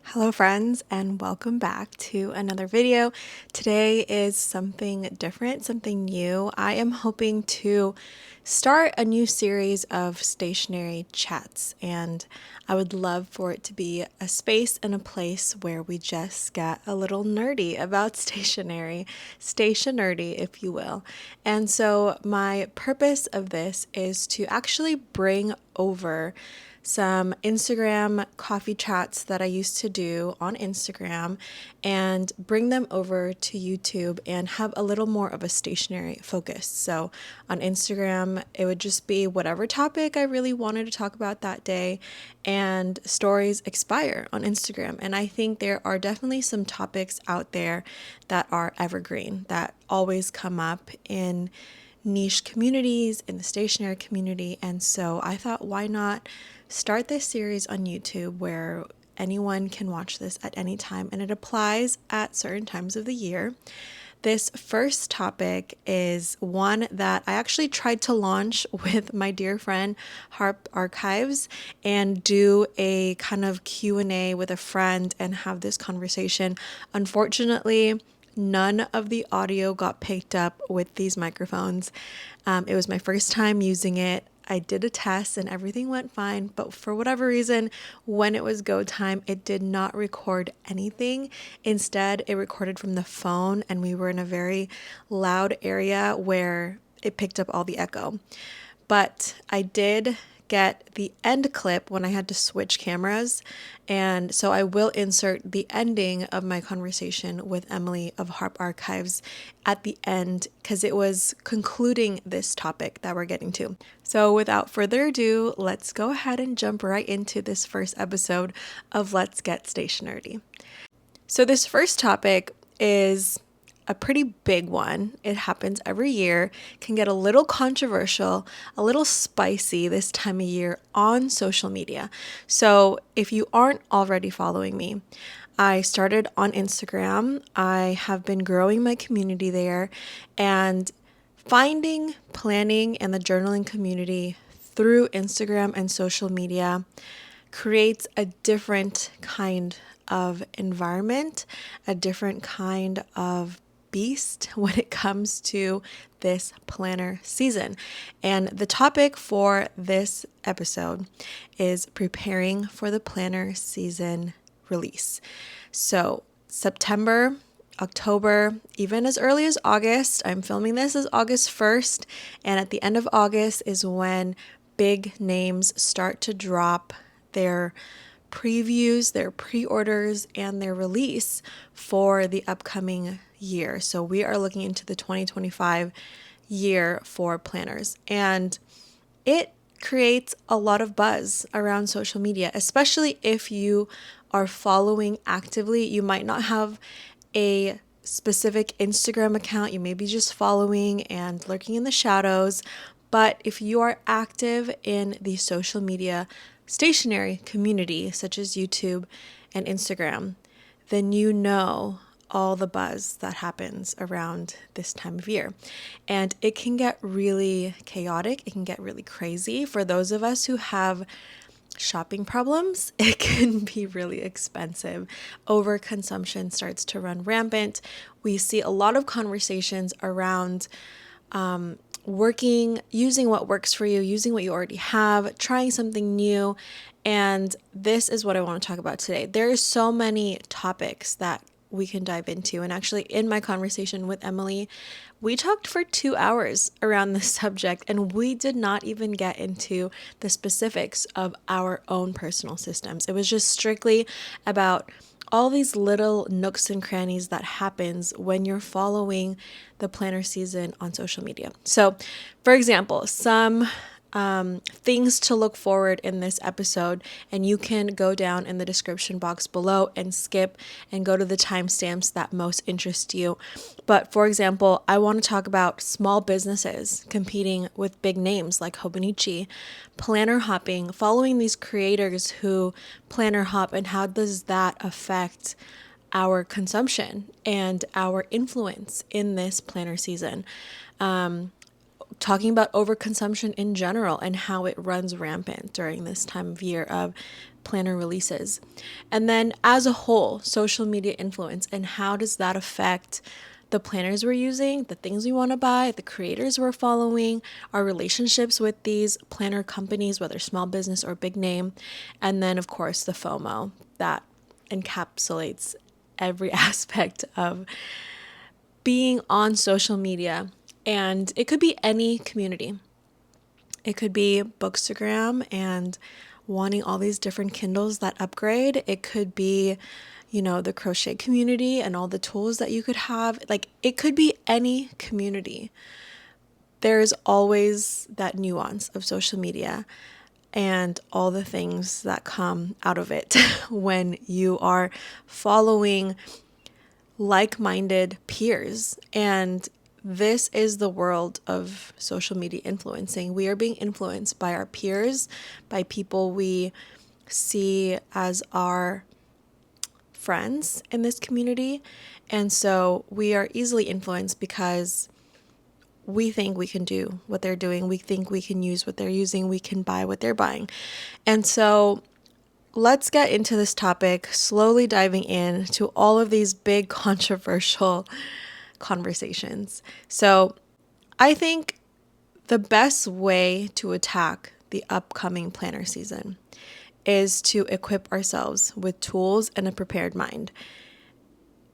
Hello friends, and welcome back to another video. Today is something different, something new. I am hoping to start a new series of stationery chats, and I would love for it to be a space and a place where we just get a little nerdy about stationery, stationerdy if you will. And so my purpose of this is to actually bring over some Instagram coffee chats that I used to do on Instagram and bring them over to YouTube and have a little more of a stationery focus. So on Instagram, it would just be whatever topic I really wanted to talk about that day, and stories expire on Instagram. And I think there are definitely some topics out there that are evergreen, that always come up in niche communities, in the stationery community. And so I thought, why not start this series on YouTube where anyone can watch this at any time, and it applies at certain times of the year. This first topic is one that I actually tried to launch with my dear friend harp.archives and do a kind of Q&A with a friend and have this conversation. Unfortunately, none of the audio got picked up with these microphones. It was my first time using it. I did a test and everything went fine, but for whatever reason, when it was go time, it did not record anything. Instead, it recorded from the phone, and we were in a very loud area where it picked up all the echo. But I did get the end clip when I had to switch cameras, and so I will insert the ending of my conversation with Emily of harp.archives at the end because it was concluding this topic that we're getting to. So without further ado, let's go ahead and jump right into this first episode of Let's Get Stationery. So this first topic is a pretty big one. It happens every year, can get a little controversial, a little spicy this time of year on social media. So if you aren't already following me, I started on Instagram. I have been growing my community there and finding planning and the journaling community through Instagram and social media creates a different kind of environment, a different kind of beast when it comes to this planner season. And the topic for this episode is preparing for the planner season release. So September, October, even as early as August. I'm filming this as August 1st, and at the end of August is when big names start to drop their previews, their pre-orders, and their release for the upcoming year. So we are looking into the 2025 year for planners, and it creates a lot of buzz around social media, especially if you are following actively. You might not have a specific Instagram account, you may be just following and lurking in the shadows, but if you are active in the social media stationery community, such as YouTube and Instagram, then you know all the buzz that happens around this time of year. And it can get really chaotic. It can get really crazy. For those of us who have shopping problems, it can be really expensive. Overconsumption starts to run rampant. We see a lot of conversations around using what works for you, using what you already have, trying something new. And this is what I want to talk about today. There are so many topics that we can dive into. And actually, in my conversation with Emily, we talked for 2 hours around this subject, and we did not even get into the specifics of our own personal systems. It was just strictly about all these little nooks and crannies that happens when you're following the planner season on social media. So, for example, some things to look forward in this episode, and you can go down in the description box below and skip and go to the timestamps that most interest you. But for example, I want to talk about small businesses competing with big names like 𝘎𝑦𝘓𝘬, planner hopping, following these creators who planner hop, and how does that affect our consumption and our influence in this planner season. Talking about overconsumption in general and how it runs rampant during this time of year of planner releases. And then as a whole, social media influence, and how does that affect the planners we're using, the things we want to buy, the creators we're following, our relationships with these planner companies, whether small business or big name, and then of course the FOMO that encapsulates every aspect of being on social media. And it could be any community. It could be Bookstagram and wanting all these different Kindles that upgrade. It could be, the crochet community and all the tools that you could have. Like, it could be any community. There's always that nuance of social media and all the things that come out of it when you are following like-minded peers. And this is the world of social media influencing. We are being influenced by our peers, by people we see as our friends in this community. And so we are easily influenced because we think we can do what they're doing. We think we can use what they're using. We can buy what they're buying. And so let's get into this topic, slowly diving into all of these big controversial conversations. So I think the best way to attack the upcoming planner season is to equip ourselves with tools and a prepared mind.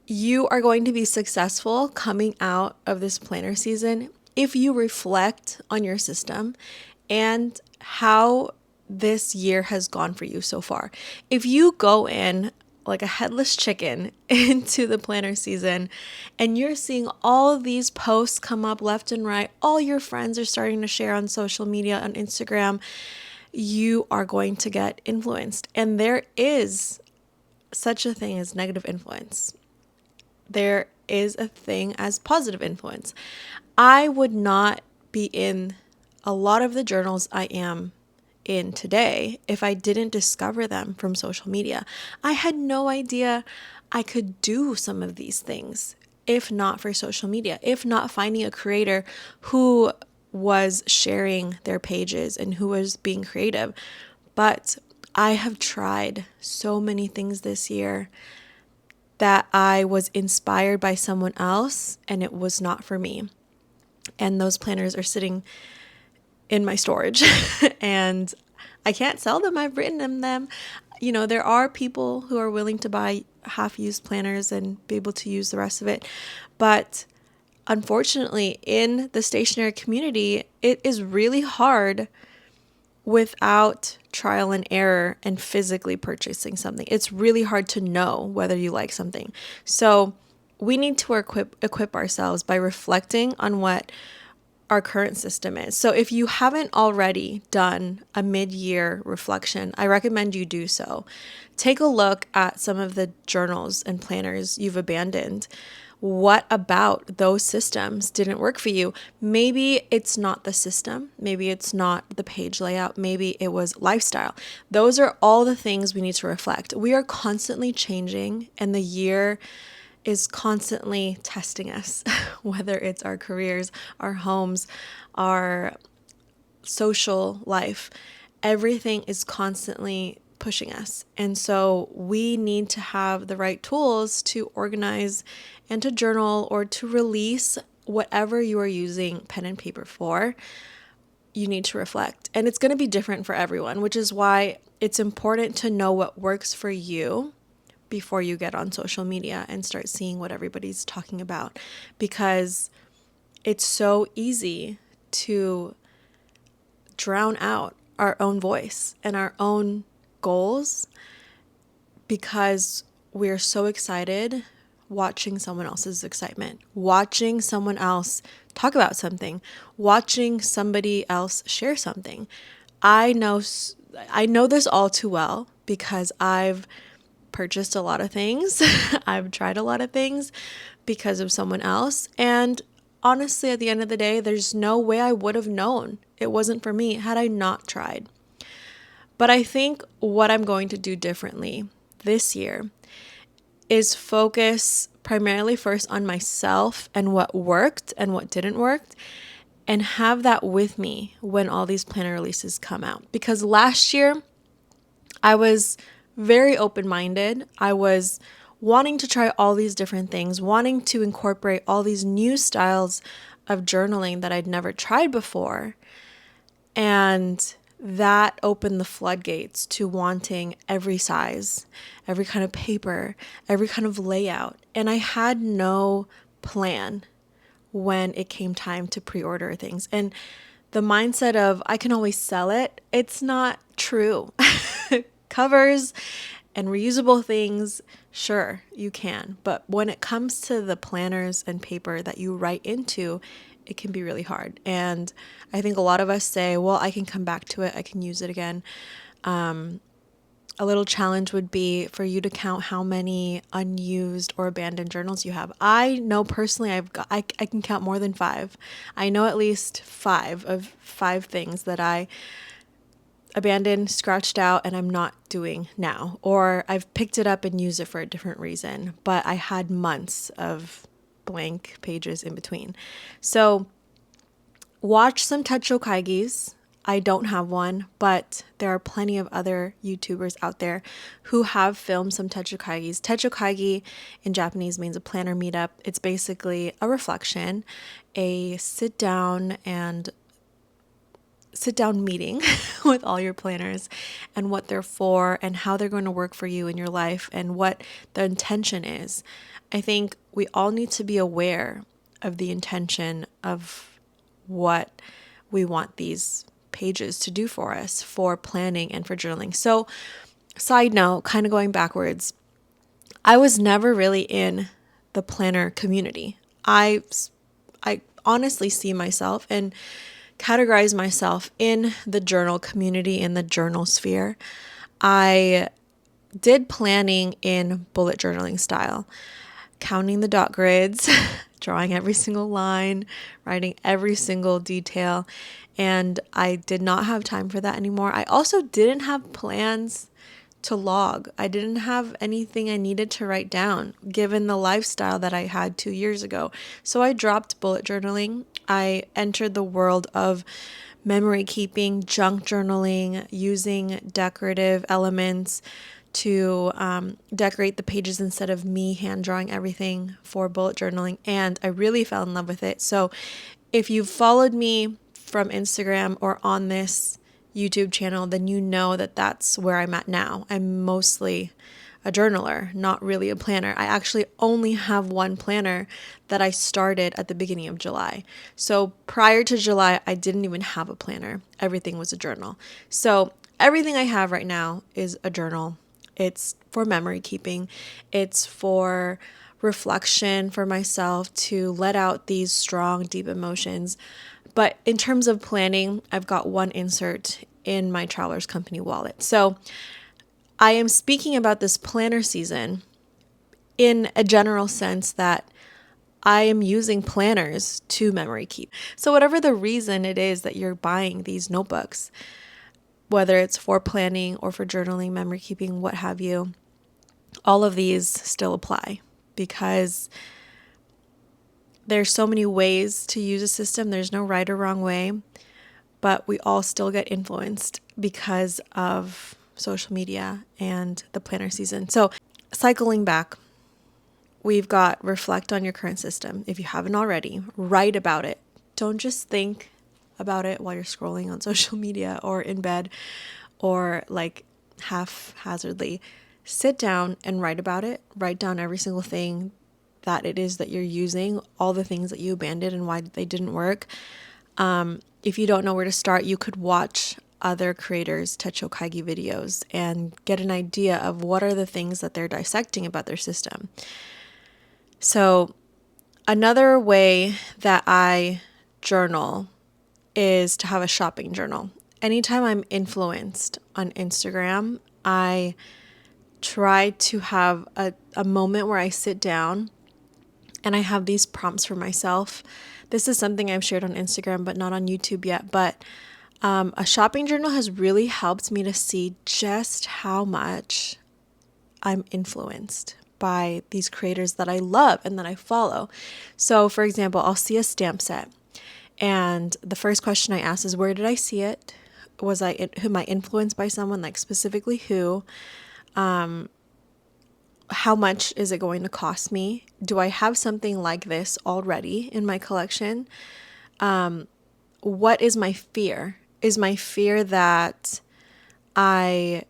You are going to be successful coming out of this planner season if you reflect on your system and how this year has gone for you so far. If you go in like a headless chicken into the planner season and you're seeing all of these posts come up left and right, all your friends are starting to share on social media, on Instagram, you are going to get influenced. And there is such a thing as negative influence. There is a thing as positive influence. I would not be in a lot of the journals I am in today if I didn't discover them from social media. I had no idea I could do some of these things if not for social media, if not finding a creator who was sharing their pages and who was being creative. But I have tried so many things this year that I was inspired by someone else and it was not for me. And those planners are sitting in my storage and I can't sell them. I've written them. There are people who are willing to buy half-used planners and be able to use the rest of it. But unfortunately, in the stationery community, it is really hard without trial and error and physically purchasing something. It's really hard to know whether you like something. So we need to equip ourselves by reflecting on what our current system is. So if you haven't already done a mid-year reflection, I recommend you do so. Take a look at some of the journals and planners you've abandoned. What about those systems didn't work for you? Maybe it's not the system. Maybe it's not the page layout. Maybe it was lifestyle. Those are all the things we need to reflect. We are constantly changing, and the year is constantly testing us, whether it's our careers, our homes, our social life. Everything is constantly pushing us. And so we need to have the right tools to organize and to journal or to release whatever you are using pen and paper for. You need to reflect. And it's going to be different for everyone, which is why it's important to know what works for you before you get on social media and start seeing what everybody's talking about, because it's so easy to drown out our own voice and our own goals because we're so excited watching someone else's excitement, watching someone else talk about something, watching somebody else share something. I know this all too well because I've purchased a lot of things. I've tried a lot of things because of someone else. And honestly, at the end of the day, there's no way I would have known it wasn't for me had I not tried. But I think what I'm going to do differently this year is focus primarily first on myself and what worked and what didn't work, and have that with me when all these planner releases come out. Because last year, I was very open-minded. I was wanting to try all these different things, wanting to incorporate all these new styles of journaling that I'd never tried before. And that opened the floodgates to wanting every size, every kind of paper, every kind of layout. And I had no plan when it came time to pre-order things. And the mindset of I can always sell it, it's not true. Covers and reusable things, sure, you can. But when it comes to the planners and paper that you write into, it can be really hard. And I think a lot of us say, well, I can come back to it, I can use it again. A little challenge would be for you to count how many unused or abandoned journals you have. I know personally I can count more than 5. I know at least 5 things that I abandoned, scratched out, and I'm not doing now. Or I've picked it up and used it for a different reason, but I had months of blank pages in between. So watch some techo kaigis. I don't have one, but there are plenty of other YouTubers out there who have filmed some techo kaigis. Techo kaigi in Japanese means a planner meetup. It's basically a reflection, a sit down meeting with all your planners and what they're for and how they're going to work for you in your life and what the intention is. I think we all need to be aware of the intention of what we want these pages to do for us, for planning and for journaling. So, side note, kind of going backwards, I was never really in the planner community. I honestly see myself and categorize myself in the journal community, in the journal sphere. I did planning in bullet journaling style, counting the dot grids, drawing every single line, writing every single detail, and I did not have time for that anymore. I also didn't have plans to log. I didn't have anything I needed to write down given the lifestyle that I had 2 years ago. So I dropped bullet journaling. I entered the world of memory keeping, junk journaling, using decorative elements to decorate the pages instead of me hand drawing everything for bullet journaling. And I really fell in love with it. So if you've followed me from Instagram or on this YouTube channel, then you know that that's where I'm at now. I'm mostly a journaler, not really a planner. I actually only have one planner that I started at the beginning of July. So prior to July, I didn't even have a planner. Everything was a journal. So everything I have right now is a journal. It's for memory keeping. It's for reflection for myself to let out these strong, deep emotions. But in terms of planning, I've got one insert in my Traveler's Company wallet. So I am speaking about this planner season in a general sense that I am using planners to memory keep. So whatever the reason it is that you're buying these notebooks, whether it's for planning or for journaling, memory keeping, what have you, all of these still apply because there's so many ways to use a system. There's no right or wrong way, but we all still get influenced because of social media and the planner season. So cycling back, we've got reflect on your current system. If you haven't already, write about it. Don't just think about it while you're scrolling on social media or in bed or like haphazardly. Sit down and write about it. Write down every single thing that it is that you're using, all the things that you abandoned and why they didn't work. If you don't know where to start, you could watch other creators' techo kaigi videos and get an idea of what are the things that they're dissecting about their system. So another way that I journal is to have a shopping journal. Anytime I'm influenced on Instagram, I try to have a moment where I sit down and I have these prompts for myself. This is something I've shared on Instagram, but not on YouTube yet. But a shopping journal has really helped me to see just how much I'm influenced by these creators that I love and that I follow. So, for example, I'll see a stamp set. And the first question I ask is, where did I see it? who am I influenced by someone, like specifically who? How much is it going to cost me? Do I have something like this already in my collection? What is my fear? Is my fear that I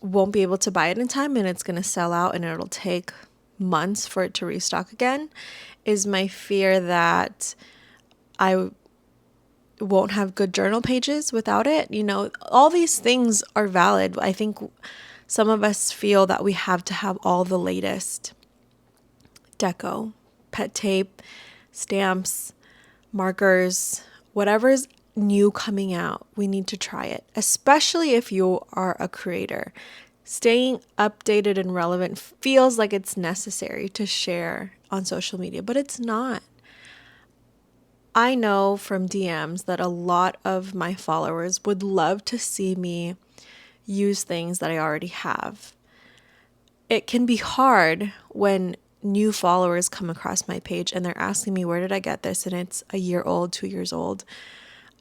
won't be able to buy it in time and it's going to sell out and it'll take months for it to restock again? Is my fear that I won't have good journal pages without it? You know, all these things are valid. I think some of us feel that we have to have all the latest deco, pet tape, stamps, markers, whatever's new coming out. We need to try it, especially if you are a creator. Staying updated and relevant feels like it's necessary to share on social media, but it's not. I know from DMs that a lot of my followers would love to see me use things that I already have. It can be hard when new followers come across my page and they're asking me, where did I get this? And it's a year old, 2 years old.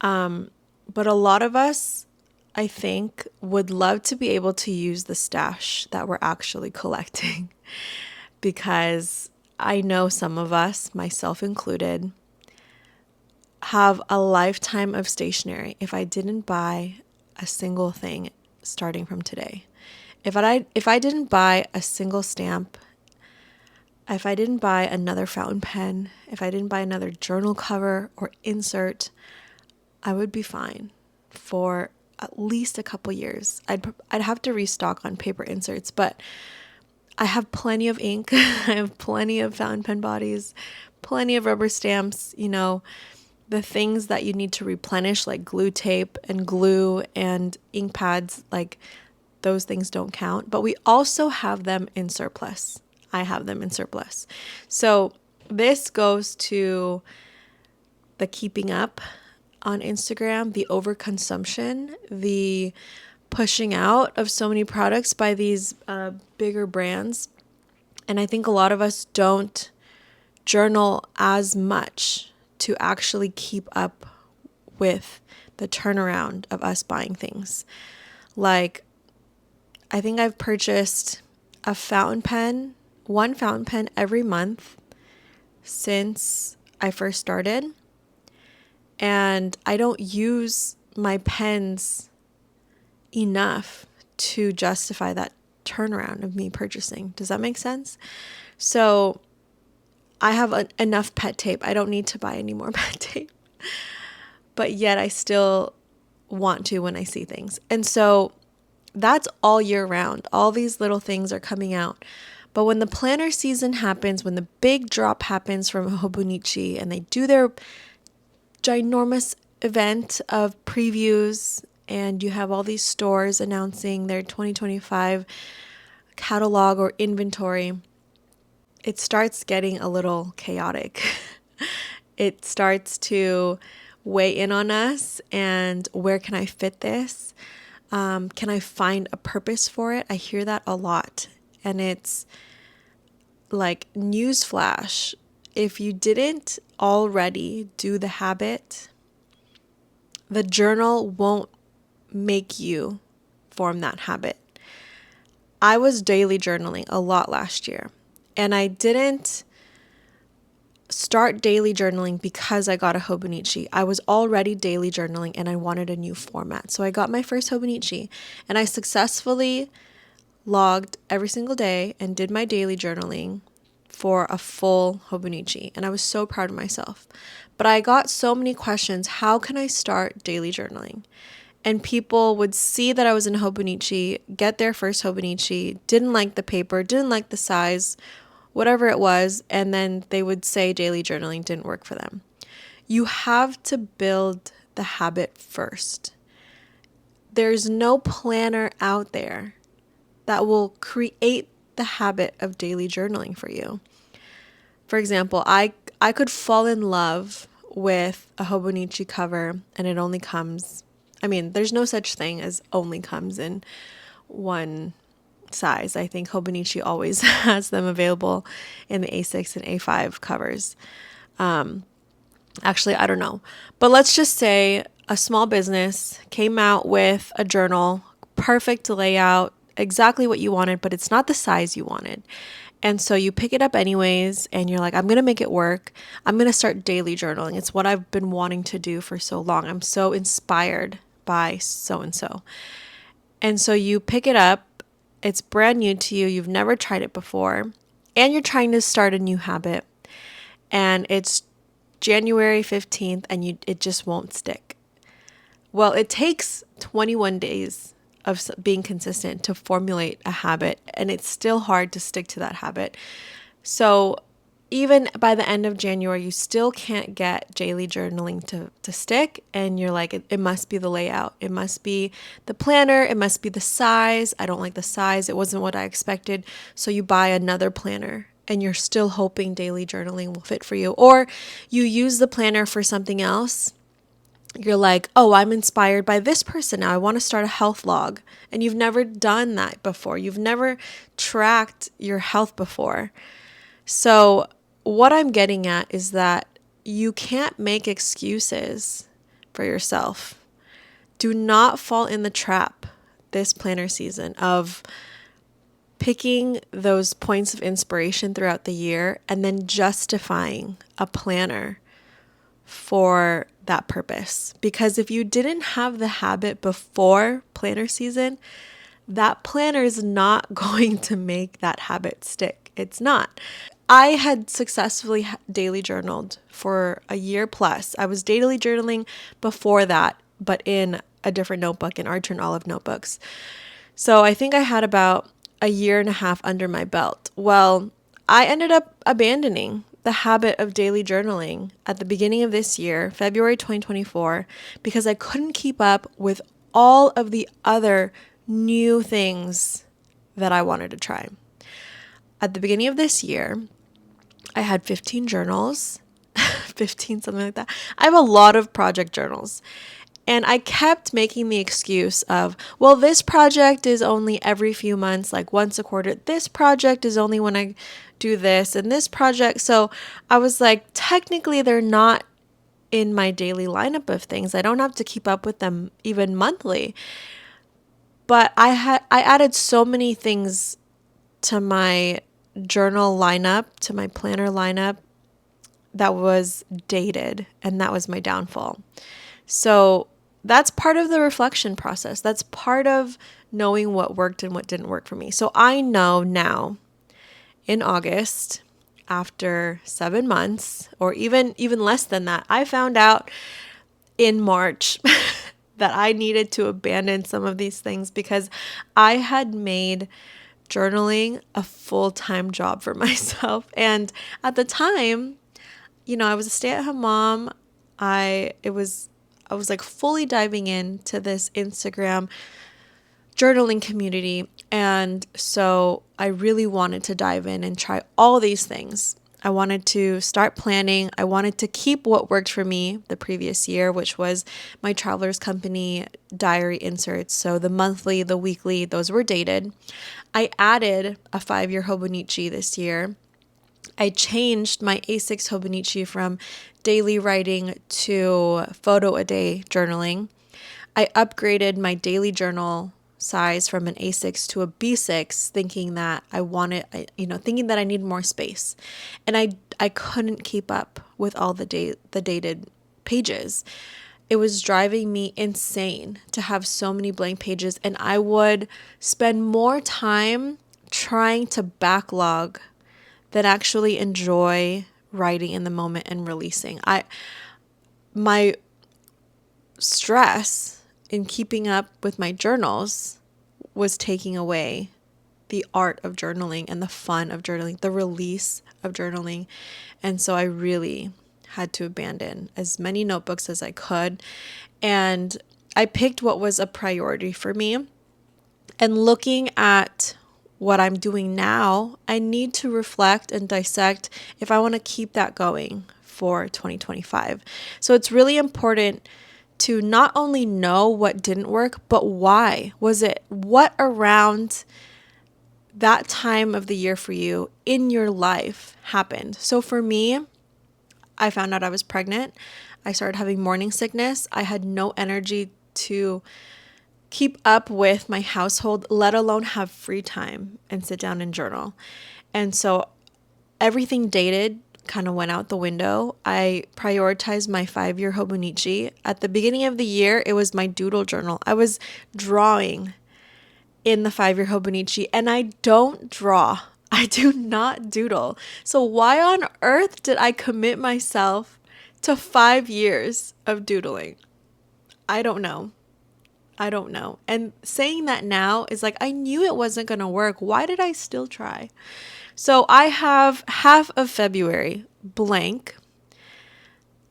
But a lot of us, I think, would love to be able to use the stash that we're actually collecting because I know some of us, myself included, have a lifetime of stationery if I didn't buy a single thing starting from today. If I didn't buy a single stamp, if I didn't buy another fountain pen, if I didn't buy another journal cover or insert, I would be fine for at least a couple years. I'd have to restock on paper inserts, but I have plenty of ink. I have plenty of fountain pen bodies, plenty of rubber stamps, you know, the things that you need to replenish, like glue tape and glue and ink pads, like those things don't count. But we also have them in surplus. I have them in surplus. So this goes to the keeping up on Instagram, the overconsumption, the pushing out of so many products by these bigger brands. And I think a lot of us don't journal as much to actually keep up with the turnaround of us buying things. Like, I think I've purchased one fountain pen every month since I first started. And I don't use my pens enough to justify that turnaround of me purchasing. Does that make sense? So I have enough pet tape. I don't need to buy any more pet tape. But yet I still want to when I see things. And so that's all year round. All these little things are coming out. But when the planner season happens, when the big drop happens from Hobonichi and they do their ginormous event of previews and you have all these stores announcing their 2025 catalog or inventory, it starts getting a little chaotic. It starts to weigh in on us and where can I fit this? Can I find a purpose for it? I hear that a lot. And it's like, newsflash, if you didn't already do the habit, the journal won't make you form that habit. I was daily journaling a lot last year, and I didn't start daily journaling because I got a Hobonichi. I was already daily journaling and I wanted a new format. So I got my first Hobonichi and I successfully logged every single day and did my daily journaling for a full Hobonichi. And I was so proud of myself. But I got so many questions. How can I start daily journaling? And people would see that I was in Hobonichi, get their first Hobonichi, didn't like the paper, didn't like the size, whatever it was, and then they would say daily journaling didn't work for them. You have to build the habit first. There's no planner out there that will create the habit of daily journaling for you. For example, I could fall in love with a Hobonichi cover and it only comes, there's no such thing as only comes in one size. I think Hobonichi always has them available in the A6 and A5 covers. Actually, I don't know. But let's just say a small business came out with a journal, perfect layout, exactly what you wanted, but it's not the size you wanted. And so you pick it up anyways, and you're like, I'm going to make it work. I'm going to start daily journaling. It's what I've been wanting to do for so long. I'm so inspired by so and so. And so you pick it up. It's brand new to you. You've never tried it before. And you're trying to start a new habit. And it's January 15th, and it just won't stick. Well, it takes 21 days of being consistent to formulate a habit, and it's still hard to stick to that habit. So even by the end of January, you still can't get daily journaling to stick, and you're like, it must be the layout. It must be the planner. It must be the size. I don't like the size. It wasn't what I expected. So you buy another planner, and you're still hoping daily journaling will fit for you. Or you use the planner for something else. You're like, oh, I'm inspired by this person now. I want to start a health log. And you've never done that before. You've never tracked your health before. So what I'm getting at is that you can't make excuses for yourself. Do not fall in the trap this planner season of picking those points of inspiration throughout the year and then justifying a planner for that purpose. Because if you didn't have the habit before planner season, that planner is not going to make that habit stick. It's not. I had successfully daily journaled for a year plus. I was daily journaling before that, but in a different notebook, in Archer and Olive notebooks. So I think I had about a year and a half under my belt. Well, I ended up abandoning the habit of daily journaling at the beginning of this year, February 2024, because I couldn't keep up with all of the other new things that I wanted to try. At the beginning of this year, I had 15 journals, 15, something like that. I have a lot of project journals. And I kept making the excuse of, well, this project is only every few months, like once a quarter. This project is only when I do this, and this project. So I was like, technically, they're not in my daily lineup of things. I don't have to keep up with them even monthly. But I added so many things to my journal lineup, to my planner lineup, that was dated, and that was my downfall. So that's part of the reflection process. That's part of knowing what worked and what didn't work for me. So I know now in August, after 7 months, or even less than that, I found out in March that I needed to abandon some of these things because I had made journaling a full-time job for myself. And at the time, I was a stay-at-home mom. I was like fully diving into this Instagram journaling community. And so I really wanted to dive in and try all these things. I wanted to start planning. I wanted to keep what worked for me the previous year, which was my Traveler's Company diary inserts. So the monthly, the weekly, those were dated. I added a 5-year 𝘎𝑦𝘢 this year. I changed my A6 𝘎𝑦𝘢 from daily writing to photo a day journaling. I upgraded my daily journal size from an A6 to a B6, thinking that thinking that I need more space. And I couldn't keep up with all the dated pages. It was driving me insane to have so many blank pages, and I would spend more time trying to backlog than actually enjoy writing in the moment and releasing. My stress in keeping up with my journals was taking away the art of journaling and the fun of journaling, the release of journaling. And so I really had to abandon as many notebooks as I could. And I picked what was a priority for me. And looking at what I'm doing now, I need to reflect and dissect if I want to keep that going for 2025. So it's really important to not only know what didn't work, but why. What around that time of the year for you in your life happened? So for me, I found out I was pregnant. I started having morning sickness. I had no energy to keep up with my household, let alone have free time and sit down and journal. And so everything dated kind of went out the window. I prioritized my 5-year 𝘎𝘕 At the beginning of the year, it was my doodle journal. I was drawing in the 5-year 𝘎𝘕, and I don't draw. I do not doodle. So why on earth did I commit myself to 5 years of doodling? I don't know. And saying that now is like, I knew it wasn't going to work. Why did I still try? So I have half of February blank,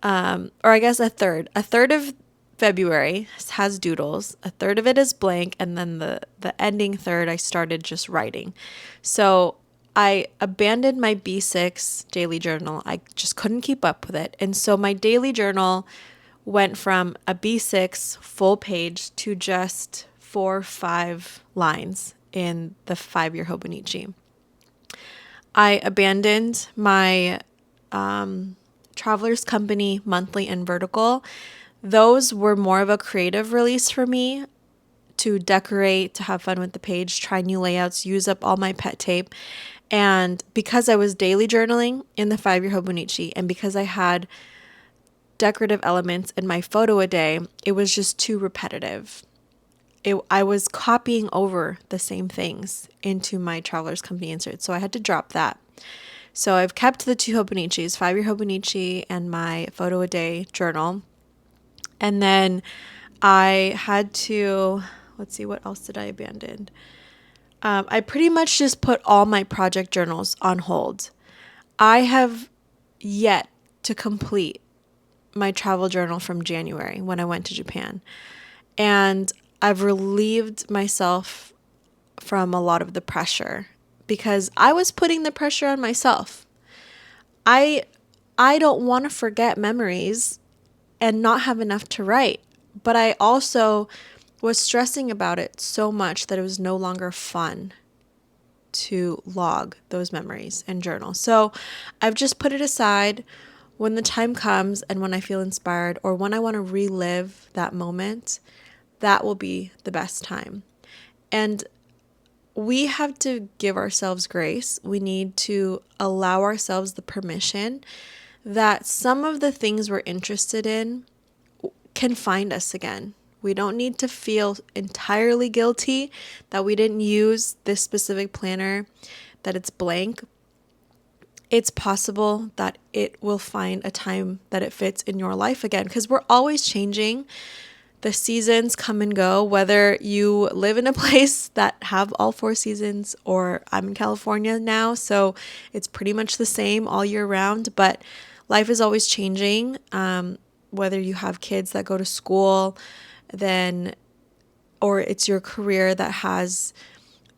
or I guess a third. A third of February has doodles, a third of it is blank, and then the ending third I started just writing. So I abandoned my B6 daily journal. I just couldn't keep up with it. And so my daily journal went from a B6 full page to just 4 or 5 lines in the 5-year 𝘎𝘕 I abandoned my Traveler's Company monthly and vertical. Those were more of a creative release for me to decorate, to have fun with the page, try new layouts, use up all my pet tape. And because I was daily journaling in the 5-year 𝘎𝘕 and because I had decorative elements in my photo a day, it was just too repetitive. I was copying over the same things into my Traveler's Company insert, so I had to drop that. So I've kept the 2 𝘎𝘕s, 5-year 𝘎𝘕 and my photo a day journal. And then I had to, let's see, what else did I abandon? I pretty much just put all my project journals on hold. I have yet to complete my travel journal from January when I went to Japan. And I've relieved myself from a lot of the pressure because I was putting the pressure on myself. I don't want to forget memories and not have enough to write, but I also was stressing about it so much that it was no longer fun to log those memories and journal. So I've just put it aside. When the time comes and when I feel inspired or when I want to relive that moment, that will be the best time. And we have to give ourselves grace. We need to allow ourselves the permission that some of the things we're interested in can find us again. We don't need to feel entirely guilty that we didn't use this specific planner, that it's blank. It's possible that it will find a time that it fits in your life again, because we're always changing. The seasons come and go, whether you live in a place that have all 4 seasons or I'm in California now, so it's pretty much the same all year round, but life is always changing. Whether you have kids that go to school, or it's your career that has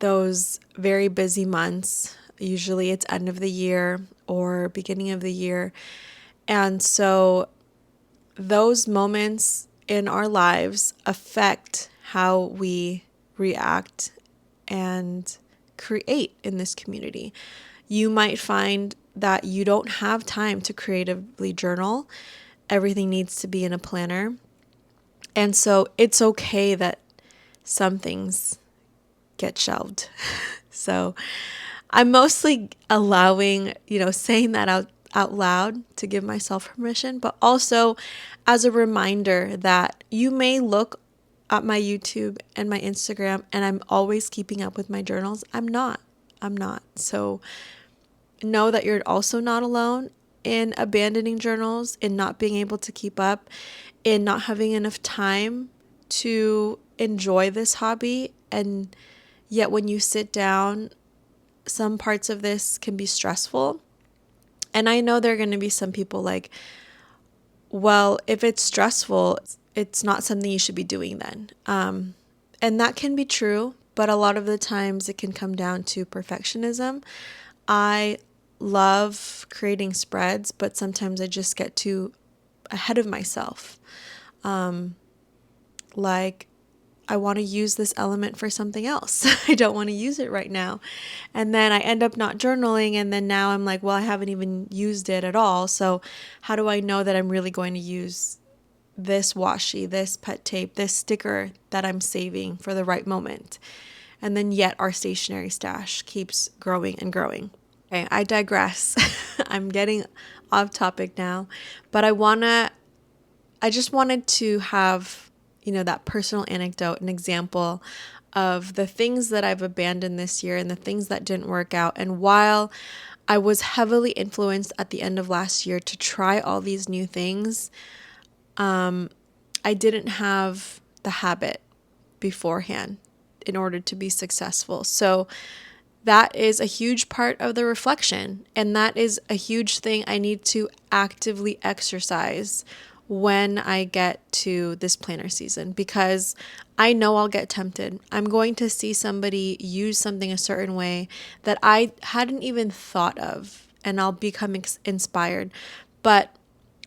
those very busy months. Usually it's end of the year or beginning of the year. And so those moments in our lives affect how we react and create in this community. You might find that you don't have time to creatively journal. Everything needs to be in a planner. And so it's okay that some things get shelved. So I'm mostly allowing, saying that out loud to give myself permission, but also as a reminder that you may look at my YouTube and my Instagram and I'm always keeping up with my journals. I'm not. So know that you're also not alone in abandoning journals, in not being able to keep up, in not having enough time to enjoy this hobby. And yet when you sit down, some parts of this can be stressful. And I know there are going to be some people like, well, if it's stressful, it's not something you should be doing then. And that can be true, but a lot of the times it can come down to perfectionism. I love creating spreads, but sometimes I just get too ahead of myself. Like I want to use this element for something else. I don't want to use it right now. And then I end up not journaling. And then now I'm like, well, I haven't even used it at all. So how do I know that I'm really going to use this washi, this pet tape, this sticker that I'm saving for the right moment? And then yet our stationery stash keeps growing and growing. Okay, I digress. I'm getting off topic now, but I just wanted to have, that personal anecdote, an example of the things that I've abandoned this year and the things that didn't work out. And while I was heavily influenced at the end of last year to try all these new things, I didn't have the habit beforehand in order to be successful. So that is a huge part of the reflection. And that is a huge thing I need to actively exercise when I get to this planner season, because I know I'll get tempted. I'm going to see somebody use something a certain way that I hadn't even thought of, and I'll become inspired. But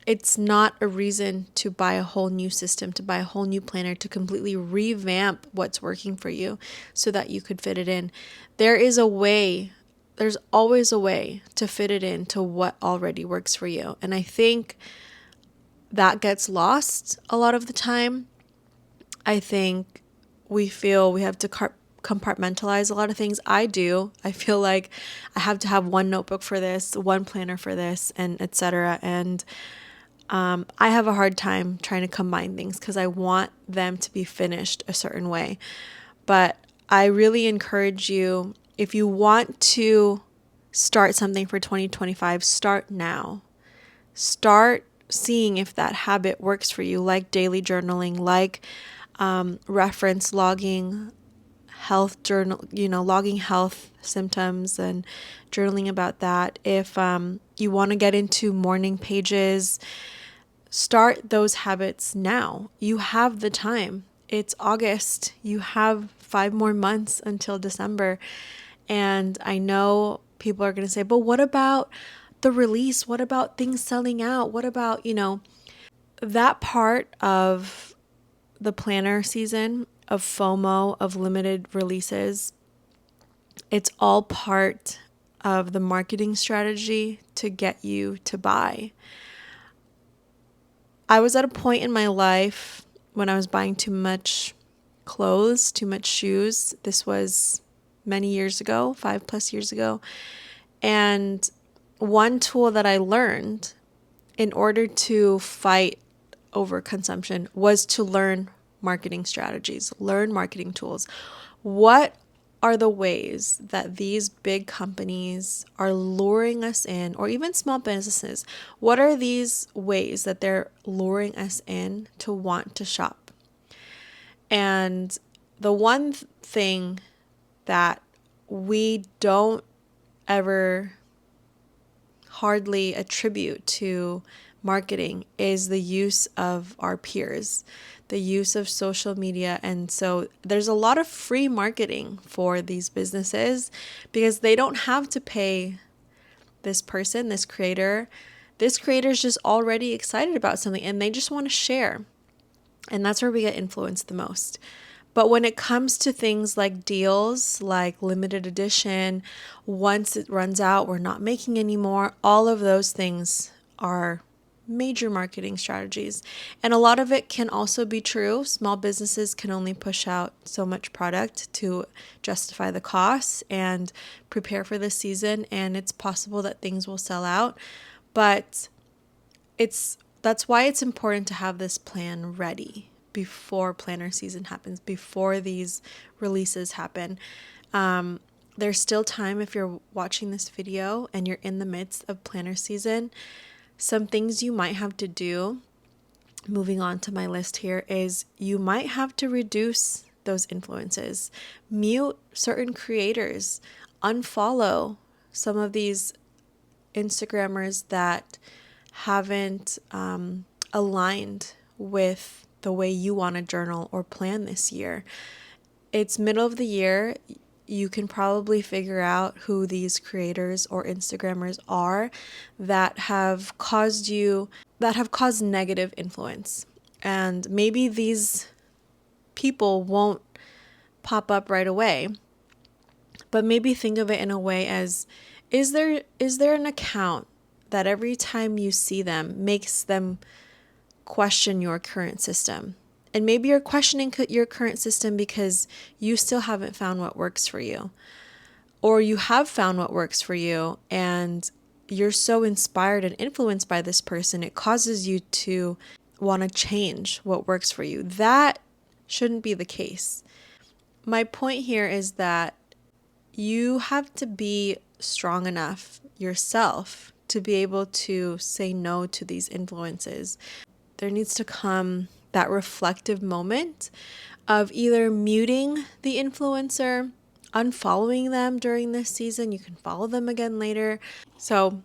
it's not a reason to buy a whole new system, to buy a whole new planner, to completely revamp what's working for you so that you could fit it in. There is a way, there's always a way to fit it into what already works for you. And I think that gets lost a lot of the time. I think we feel we have to compartmentalize a lot of things. I do. I feel like I have to have one notebook for this, one planner for this, and etc. And I have a hard time trying to combine things because I want them to be finished a certain way. But I really encourage you, if you want to start something for 2025, start now. Start seeing if that habit works for you, like daily journaling, like reference logging, health journal, logging health symptoms and journaling about that. If you want to get into morning pages, start those habits now. You have the time. It's August. You have 5 more months until December. And I know people are going to say, but what about the release? What about things selling out? What about, that part of the planner season, of FOMO, of limited releases? It's all part of the marketing strategy to get you to buy. I was at a point in my life when I was buying too much clothes, too much shoes. This was many years ago, 5+ years ago. And one tool that I learned in order to fight overconsumption was to learn marketing strategies, learn marketing tools. What are the ways that these big companies are luring us in, or even small businesses? What are these ways that they're luring us in to want to shop? And the one thing that we don't ever hardly attribute to marketing is the use of our peers, the use of social media. And so there's a lot of free marketing for these businesses because they don't have to pay this person, this creator. This creator is just already excited about something and they just want to share. And that's where we get influenced the most. But when it comes to things like deals, like limited edition, once it runs out, we're not making any more, all of those things are major marketing strategies. And a lot of it can also be true. Small businesses can only push out so much product to justify the costs and prepare for the season. And it's possible that things will sell out. But that's why it's important to have this plan ready before planner season happens, before these releases happen. There's still time if you're watching this video and you're in the midst of planner season. Some things you might have to do, moving on to my list here, is you might have to reduce those influences, mute certain creators, unfollow some of these Instagrammers that haven't aligned with the way you want to journal or plan this year. It's middle of the year. You can probably figure out who these creators or Instagrammers are that have caused negative influence. And maybe these people won't pop up right away. But maybe think of it in a way as, is there an account that every time you see them makes them question your current system? And maybe you're questioning your current system because you still haven't found what works for you. Or you have found what works for you and you're so inspired and influenced by this person, it causes you to want to change what works for you. That shouldn't be the case. My point here is that you have to be strong enough yourself to be able to say no to these influences. There needs to come that reflective moment of either muting the influencer, unfollowing them during this season. You can follow them again later. So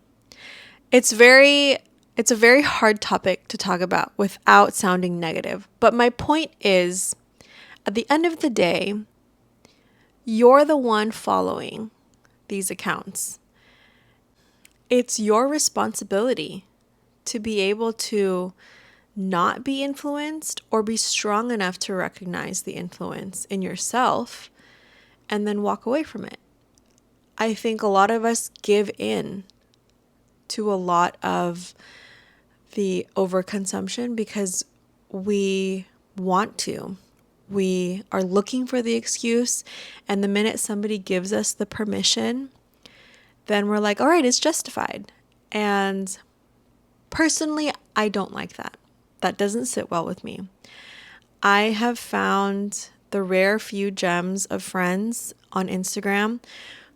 it's a very hard topic to talk about without sounding negative. But my point is, at the end of the day, you're the one following these accounts. It's your responsibility to be able to not be influenced or be strong enough to recognize the influence in yourself and then walk away from it. I think a lot of us give in to a lot of the overconsumption because we want to. We are looking for the excuse, and the minute somebody gives us the permission, then we're like, all right, it's justified. And personally, I don't like that. That doesn't sit well with me. I have found the rare few gems of friends on Instagram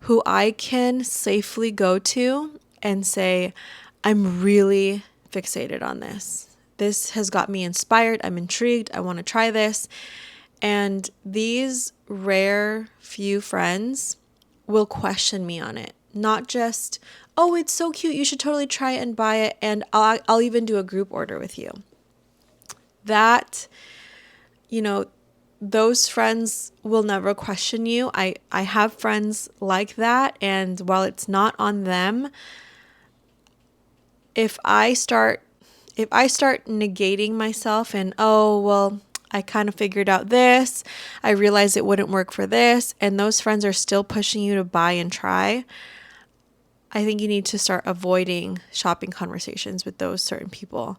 who I can safely go to and say, I'm really fixated on this. This has got me inspired. I'm intrigued. I want to try this. And these rare few friends will question me on it. Not just, oh, it's so cute, you should totally try it and buy it, and I'll even do a group order with you. That, those friends will never question you. I have friends like that, and while it's not on them, if I start negating myself and, oh, well, I kind of figured out this, I realized it wouldn't work for this, and those friends are still pushing you to buy and try, I think you need to start avoiding shopping conversations with those certain people,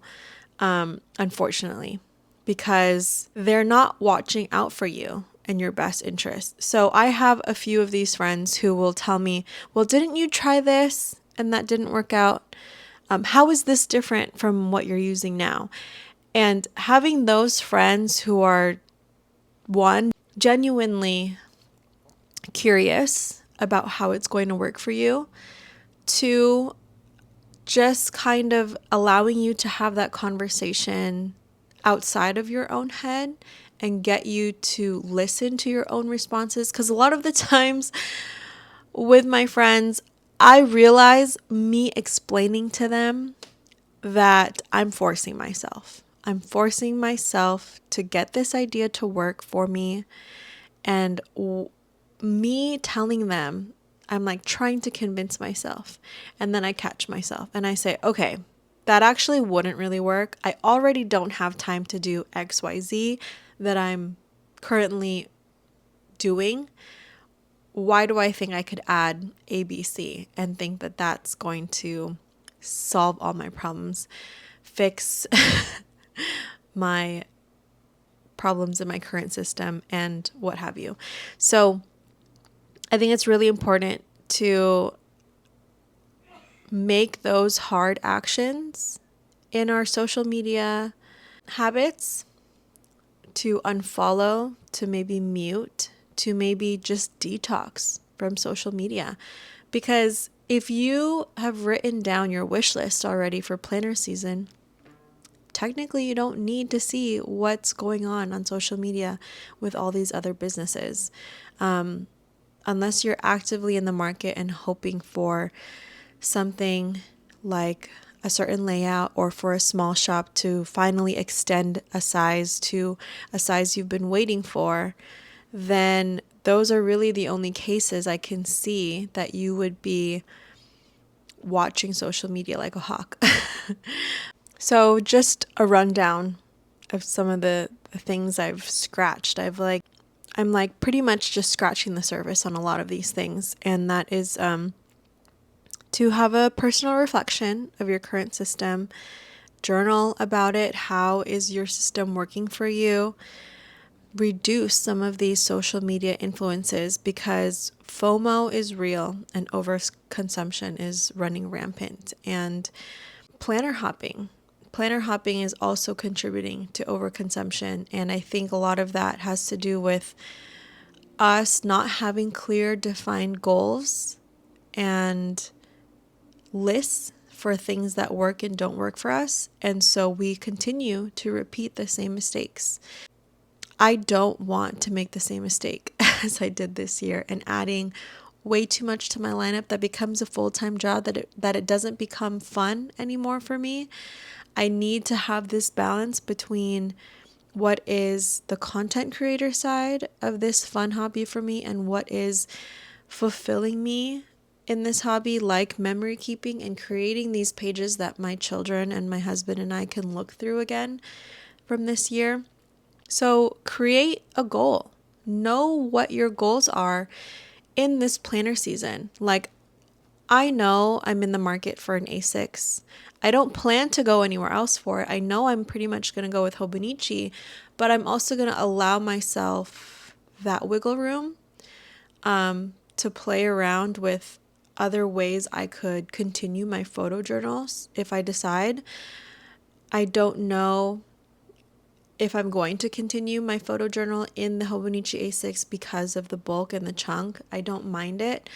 unfortunately, because they're not watching out for you and your best interest. So I have a few of these friends who will tell me, well, didn't you try this and that didn't work out? How is this different from what you're using now? And having those friends who are, one, genuinely curious about how it's going to work for you, two, just kind of allowing you to have that conversation outside of your own head and get you to listen to your own responses. Because a lot of the times with my friends, I realize me explaining to them that I'm forcing myself. I'm forcing myself to get this idea to work for me. And me telling them, I'm like trying to convince myself. And then I catch myself and I say, okay, that actually wouldn't really work. I already don't have time to do XYZ that I'm currently doing. Why do I think I could add ABC and think that that's going to solve all my problems, fix my problems in my current system, and what have you? So I think it's really important to make those hard actions in our social media habits, to unfollow, to maybe mute, to maybe just detox from social media. Because if you have written down your wish list already for planner season, technically you don't need to see what's going on social media with all these other businesses. Unless you're actively in the market and hoping for something like a certain layout, or for a small shop to finally extend a size to a size you've been waiting for, then those are really the only cases I can see that you would be watching social media like a hawk. So just a rundown of some of the the things I've scratched. I'm like pretty much just scratching the surface on a lot of these things, and that is to have a personal reflection of your current system, journal about it. How is your system working for you? Reduce some of these social media influences, because FOMO is real and overconsumption is running rampant. And planner hopping. Planner hopping is also contributing to overconsumption, and I think a lot of that has to do with us not having clear, defined goals and lists for things that work and don't work for us, and so we continue to repeat the same mistakes. I don't want to make the same mistake as I did this year and adding way too much to my lineup that becomes a full-time job, that it doesn't become fun anymore for me. I need to have this balance between what is the content creator side of this fun hobby for me and what is fulfilling me in this hobby, like memory keeping and creating these pages that my children and my husband and I can look through again from this year. So create a goal. Know what your goals are in this planner season. Like, I know I'm in the market for an A6. I don't plan to go anywhere else for it. I know I'm pretty much going to go with 𝘎𝘕, but I'm also going to allow myself that wiggle room to play around with other ways I could continue my photo journals if I decide. I don't know if I'm going to continue my photo journal in the 𝘎𝘕 A6 because of the bulk and the chunk. I don't mind it.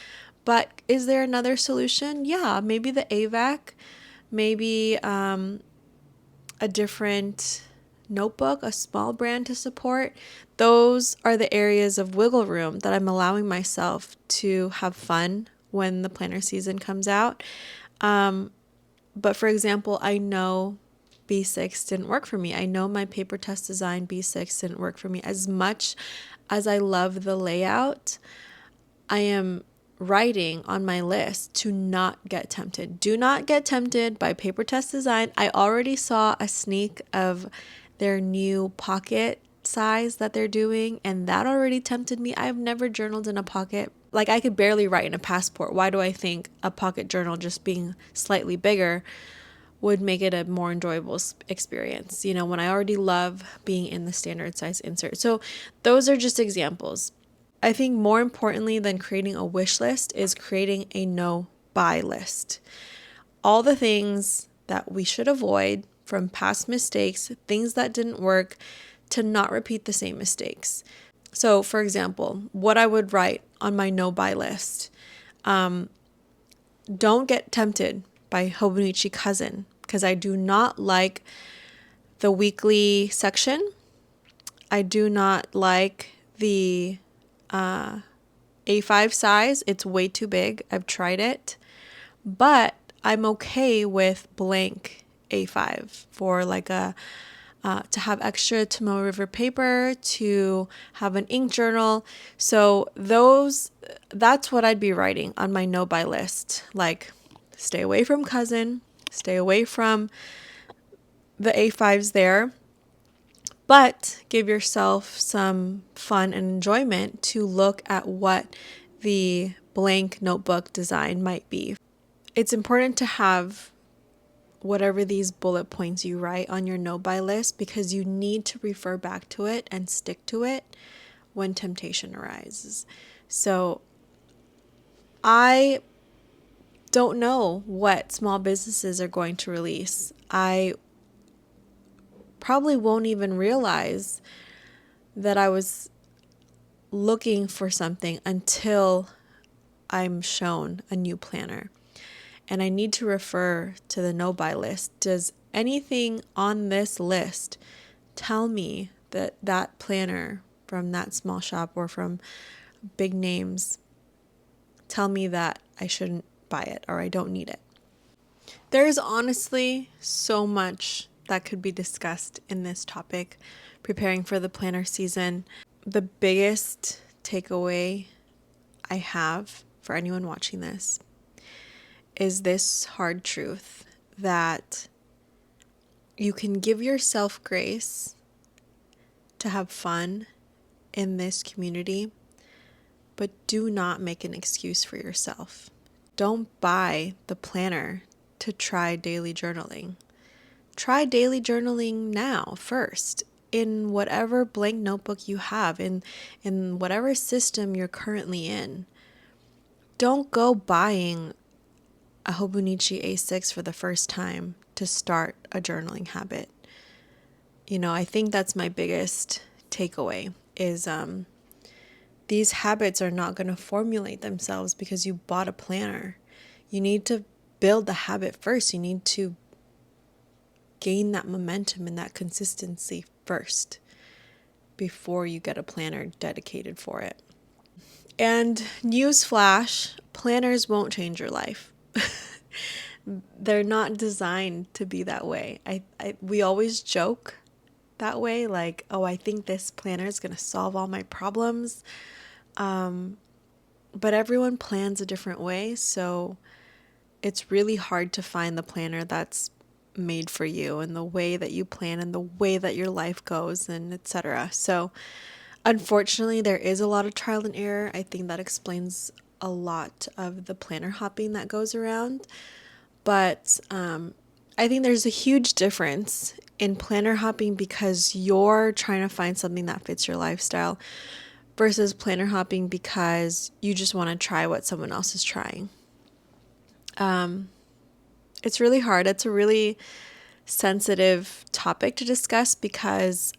But is there another solution? Yeah, maybe the AVAC, maybe a different notebook, a small brand to support. Those are the areas of wiggle room that I'm allowing myself to have fun when the planner season comes out. But for example, I know B6 didn't work for me. I know my paper test design B6 didn't work for me. As much as I love the layout, I am writing on my list to not get tempted. Do not get tempted by paper test design. I already saw a sneak of their new pocket size that they're doing, and that already tempted me. I've never journaled in a pocket. Like, I could barely write in a passport. Why do I think a pocket journal just being slightly bigger would make it a more enjoyable experience, when I already love being in the standard size insert? So those are just examples. I think more importantly than creating a wish list is creating a no-buy list. All the things that we should avoid from past mistakes, things that didn't work, to not repeat the same mistakes. So, for example, what I would write on my no-buy list: don't get tempted by 𝘎𝘕 𝘠𝘵, because I do not like the weekly section. I do not like the A5 size. It's way too big. I've tried it, but I'm okay with blank A5 for like to have extra Tomoe River paper, to have an ink journal. So that's what I'd be writing on my no buy list. Like, stay away from 𝘠𝘵, stay away from the A5s there, but give yourself some fun and enjoyment to look at what the blank notebook design might be. It's important to have whatever these bullet points you write on your no-buy list, because you need to refer back to it and stick to it when temptation arises. So I don't know what small businesses are going to release. I probably won't even realize that I was looking for something until I'm shown a new planner. And I need to refer to the no-buy list. Does anything on this list tell me that that planner from that small shop or from big names tell me that I shouldn't buy it or I don't need it? There's honestly so much that could be discussed in this topic, preparing for the planner season. The biggest takeaway I have for anyone watching this is this hard truth that you can give yourself grace to have fun in this community, but do not make an excuse for yourself. Don't buy the planner to try daily journaling. Try daily journaling now first in whatever blank notebook you have, in whatever system you're currently in. Don't go buying a 𝘎𝘕𝘤𝘰𝘳𝘕 A6 for the first time to start a journaling habit. I think that's my biggest takeaway is these habits are not going to formulate themselves because you bought a planner. You need to build the habit first. You need to gain that momentum and that consistency first before you get a planner dedicated for it. And newsflash, planners won't change your life. They're not designed to be that way. We always joke that way, like, oh, I think this planner is going to solve all my problems. But everyone plans a different way, so it's really hard to find the planner that's made for you and the way that you plan and the way that your life goes and etc. So unfortunately, there is a lot of trial and error. I think that explains a lot of the planner hopping that goes around. But I think there's a huge difference in planner hopping because you're trying to find something that fits your lifestyle versus planner hopping because you just want to try what someone else is trying. It's really hard. It's a really sensitive topic to discuss because,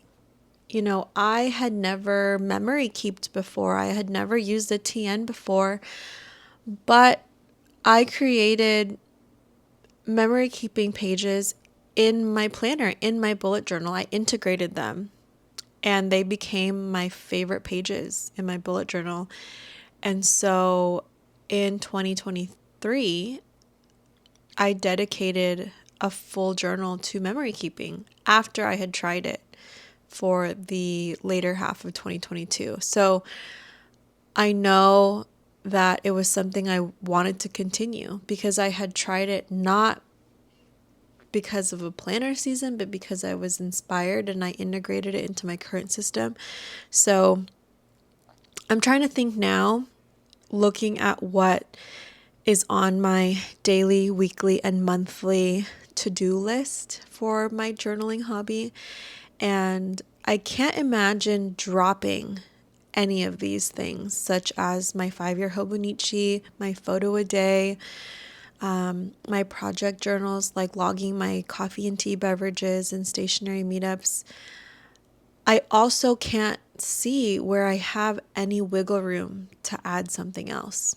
I had never memory kept before. I had never used a TN before, but I created memory keeping pages in my planner, in my bullet journal. I integrated them and they became my favorite pages in my bullet journal. And so in 2023, I dedicated a full journal to memory keeping after I had tried it for the later half of 2022. So I know that it was something I wanted to continue because I had tried it not because of a planner season, but because I was inspired and I integrated it into my current system. So I'm trying to think now, looking at what is on my daily, weekly, and monthly to-do list for my journaling hobby. And I can't imagine dropping any of these things, such as my 5-year 𝘎𝘕𝘤𝘰𝘳, my photo a day, my project journals, like logging my coffee and tea beverages and stationery meetups. I also can't see where I have any wiggle room to add something else.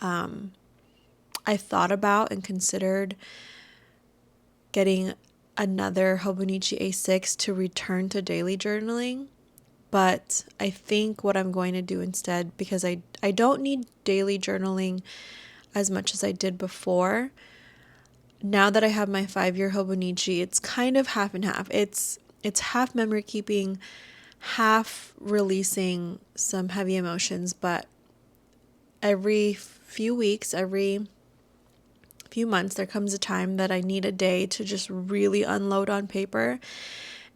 I thought about and considered getting another 𝘎𝘕𝘤𝘰𝘳𝘕 to return to daily journaling, but I think what I'm going to do instead, because I don't need daily journaling as much as I did before. Now that I have my 5-year 𝘎𝘕𝘤𝘰𝘳, it's kind of half and half. It's half memory keeping, half releasing some heavy emotions, but every few weeks, every few months, there comes a time that I need a day to just really unload on paper.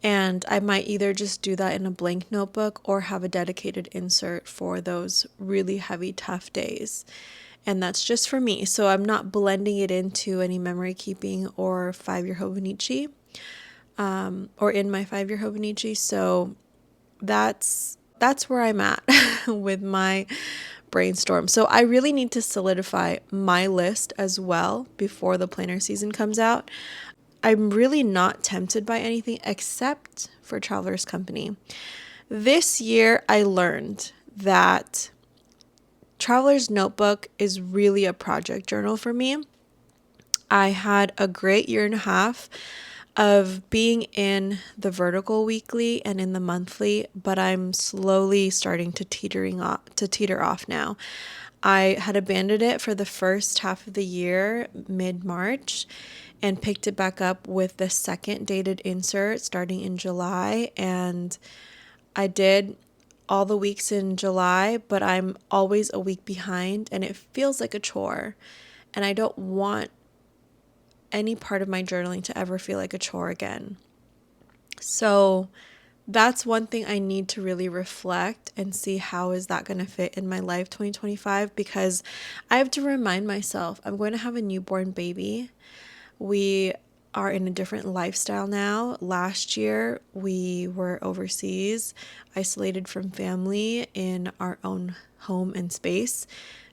And I might either just do that in a blank notebook or have a dedicated insert for those really heavy, tough days. And that's just for me. So I'm not blending it into any memory keeping or 5-year 𝘎𝘕𝘤𝘰𝘳, or in my 5-year 𝘎𝘕𝘤𝘰𝘳. So that's where I'm at with my brainstorm. So I really need to solidify my list as well before the planner season comes out. I'm really not tempted by anything except for Traveler's Company. This year I learned that Traveler's Notebook is really a project journal for me. I had a great year and a half of being in the vertical weekly and in the monthly, but I'm slowly starting to teeter off now. I had abandoned it for the first half of the year, mid-March, and picked it back up with the second dated insert starting in July. And I did all the weeks in July, but I'm always a week behind and it feels like a chore. And I don't want any part of my journaling to ever feel like a chore again. So that's one thing I need to really reflect and see how is that going to fit in my life 2025, because I have to remind myself I'm going to have a newborn baby. We are in a different lifestyle now. Last year, we were overseas, isolated from family in our own home and space.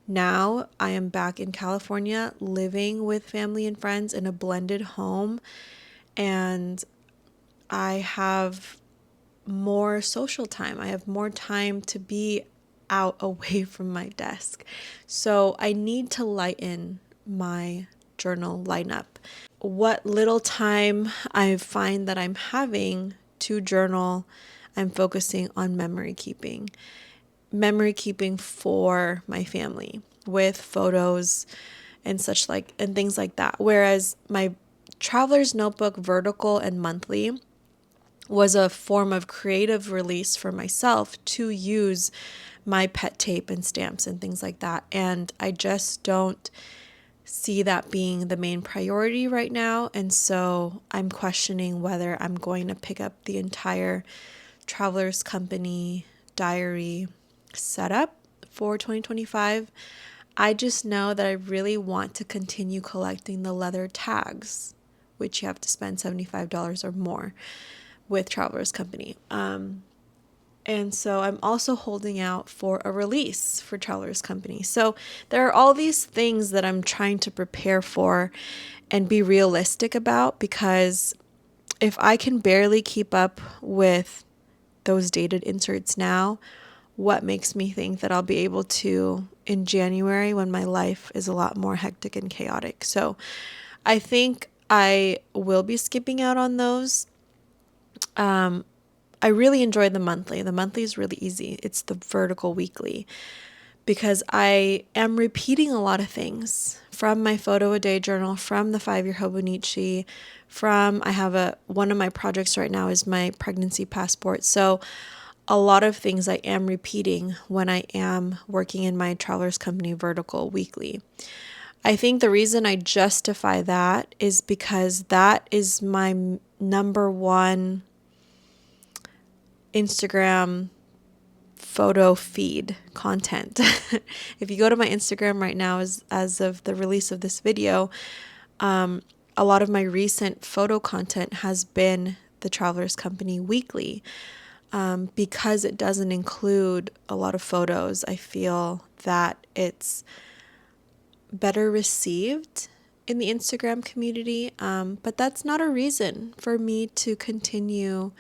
Now I am back in California, living with family and friends in a blended home, and I have more social time. I have more time to be out away from my desk. So I need to lighten my journal lineup. What little time I find that I'm having to journal, I'm focusing on memory keeping. Memory keeping for my family with photos and such like and things like that. Whereas my traveler's notebook vertical and monthly was a form of creative release for myself to use my pet tape and stamps and things like that. And I just don't see that being the main priority right now. And so I'm questioning whether I'm going to pick up the entire Traveler's Company diary setup for 2025. I just know that I really want to continue collecting the leather tags, which you have to spend $75 or more with Traveler's Company. And so I'm also holding out for a release for Traveler's Company. So there are all these things that I'm trying to prepare for and be realistic about, because if I can barely keep up with those dated inserts now, what makes me think that I'll be able to in January when my life is a lot more hectic and chaotic? So I think I will be skipping out on those. I really enjoyed the monthly. The monthly is really easy. It's the vertical weekly, because I am repeating a lot of things from my photo a day journal, from the 5-year 𝘎𝘦𝘥𝘪𝘐, I have one of my projects right now is my pregnancy passport. So a lot of things I am repeating when I am working in my Traveler's Company vertical weekly. I think the reason I justify that is because that is my number one Instagram photo feed content. If you go to my Instagram right now, as of the release of this video, a lot of my recent photo content has been the Traveler's Company weekly. Because it doesn't include a lot of photos, I feel that it's better received in the Instagram community. But that's not a reason for me to continue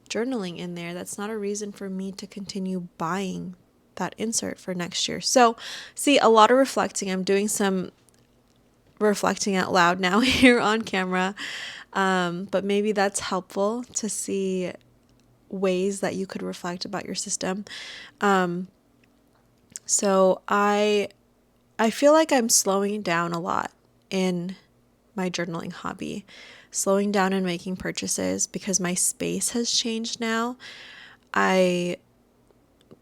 journaling in there. That's not a reason for me to continue buying that insert for next year. So, see, a lot of reflecting. I'm doing some reflecting out loud now here on camera. But maybe that's helpful to see ways that you could reflect about your system. So I feel like I'm slowing down a lot in my journaling hobby, slowing down and making purchases because my space has changed now. I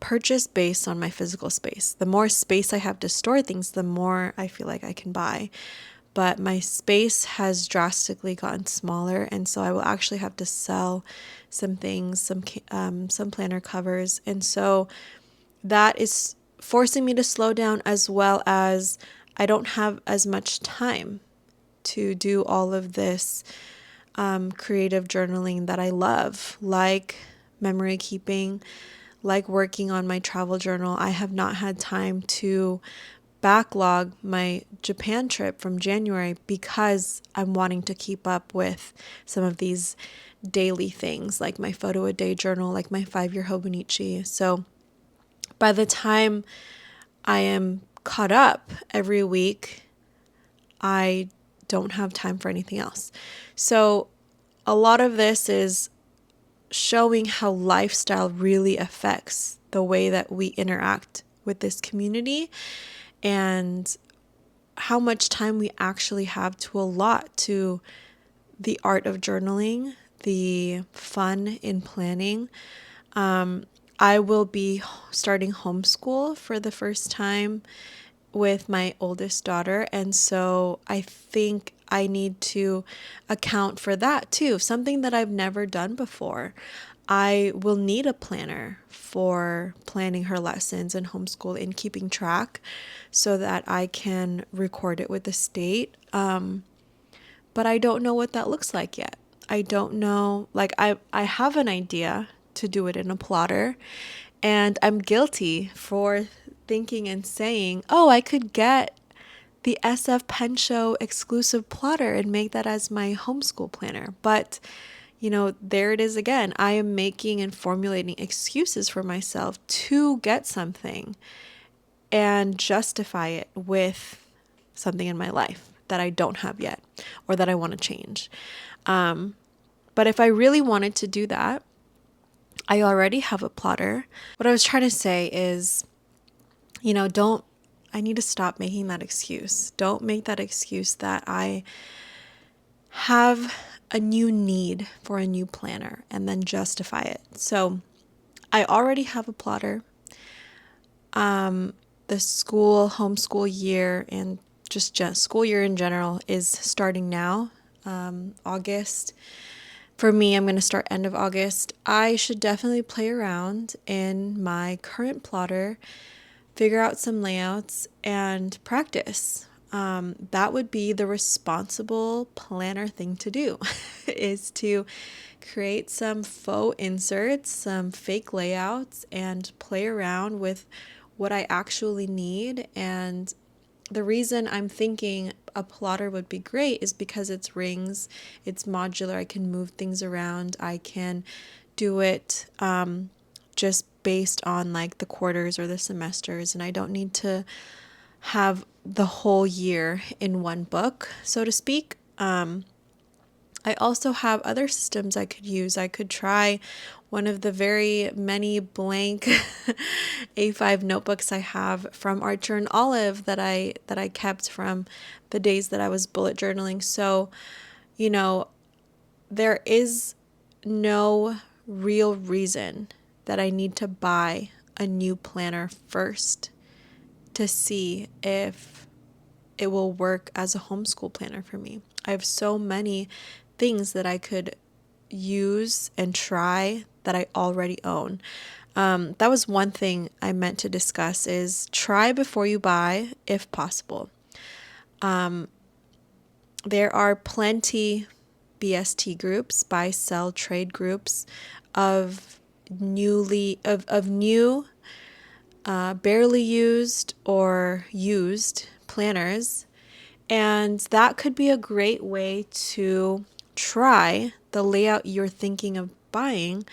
purchase based on my physical space. The more space I have to store things, the more I feel like I can buy. But my space has drastically gotten smaller, and so I will actually have to sell some things, some planner covers, and so that is forcing me to slow down, as well as I don't have as much time to do all of this creative journaling that I love, like memory keeping, like working on my travel journal. I have not had time to backlog my Japan trip from January because I'm wanting to keep up with some of these daily things, like my photo a day journal, like my 5-year 𝘎𝘕𝘢. So by the time I am caught up every week, I don't have time for anything else. So a lot of this is showing how lifestyle really affects the way that we interact with this community, and how much time we actually have to allot to the art of journaling, the fun in planning. I will be starting homeschool for the first time with my oldest daughter, and so I think I need to account for that too, something that I've never done before. I will need a planner for planning her lessons and homeschool and keeping track so that I can record it with the state. But I don't know what that looks like yet. I don't know, like I have an idea to do it in a plotter, and I'm guilty for thinking and saying, oh, I could get the SF Pen Show exclusive plotter and make that as my homeschool planner. But, there it is again. I am making and formulating excuses for myself to get something and justify it with something in my life that I don't have yet or that I want to change. But if I really wanted to do that, I already have a plotter. What I was trying to say is, I need to stop making that excuse. Don't make that excuse that I have a new need for a new planner and then justify it. So I already have a plotter. The homeschool year and just school year in general is starting now, August. For me, I'm going to start end of August. I should definitely play around in my current plotter, figure out some layouts, and practice. That would be the responsible planner thing to do, is to create some faux inserts, some fake layouts, and play around with what I actually need. And the reason I'm thinking a plotter would be great is because it's rings, it's modular, I can move things around, I can do it just based on like the quarters or the semesters, and I don't need to have the whole year in one book, so to speak. I also have other systems I could use. I could try one of the very many blank A5 notebooks I have from Archer and Olive that I kept from the days that I was bullet journaling. So, there is no real reason that I need to buy a new planner first to see if it will work as a homeschool planner for me. I have so many things that I could use and try that I already own. That was one thing I meant to discuss, is try before you buy if possible. There are plenty BST groups, buy sell trade groups of new barely used or used planners, and that could be a great way to try the layout you're thinking of buying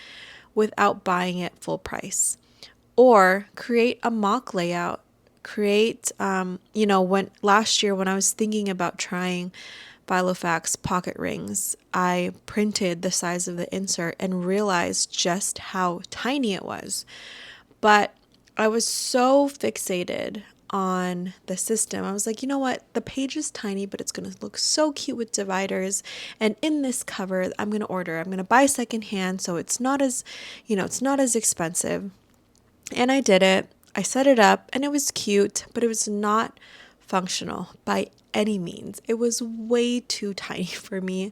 without buying it full price, or create a mock layout. When last year when I was thinking about trying Filofax pocket rings, I printed the size of the insert and realized just how tiny it was. But I was so fixated on the system. I was like, you know what? The page is tiny, but it's going to look so cute with dividers. And in this cover, I'm going to buy secondhand, so it's not as expensive. And I did it. I set it up and it was cute, but it was not functional by any means. It was way too tiny for me.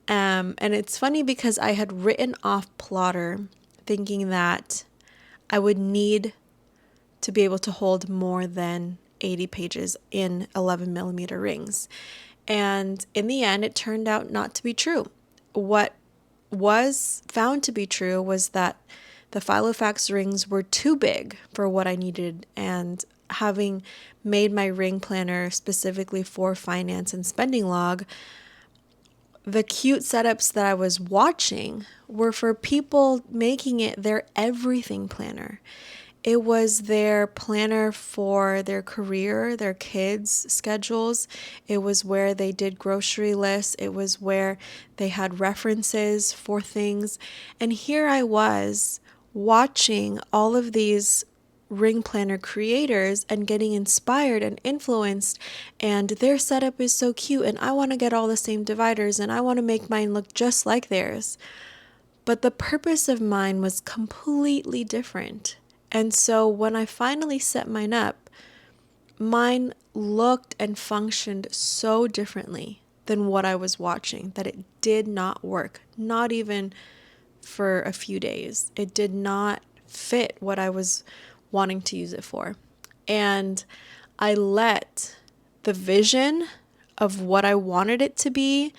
And it's funny because I had written off Plotter thinking that I would need to be able to hold more than 80 pages in 11mm rings. And in the end, it turned out not to be true. What was found to be true was that the Filofax rings were too big for what I needed, and having made my ring planner specifically for finance and spending log, the cute setups that I was watching were for people making it their everything planner. It was their planner for their career, their kids' schedules. It was where they did grocery lists. It was where they had references for things. And here I was watching all of these ring planner creators and getting inspired and influenced, and their setup is so cute, and I want to get all the same dividers, and I want to make mine look just like theirs. But the purpose of mine was completely different. And so when I finally set mine up, mine looked and functioned so differently than what I was watching that it did not work, not even for a few days. It did not fit what I was wanting to use it for. And I let the vision of what I wanted it to be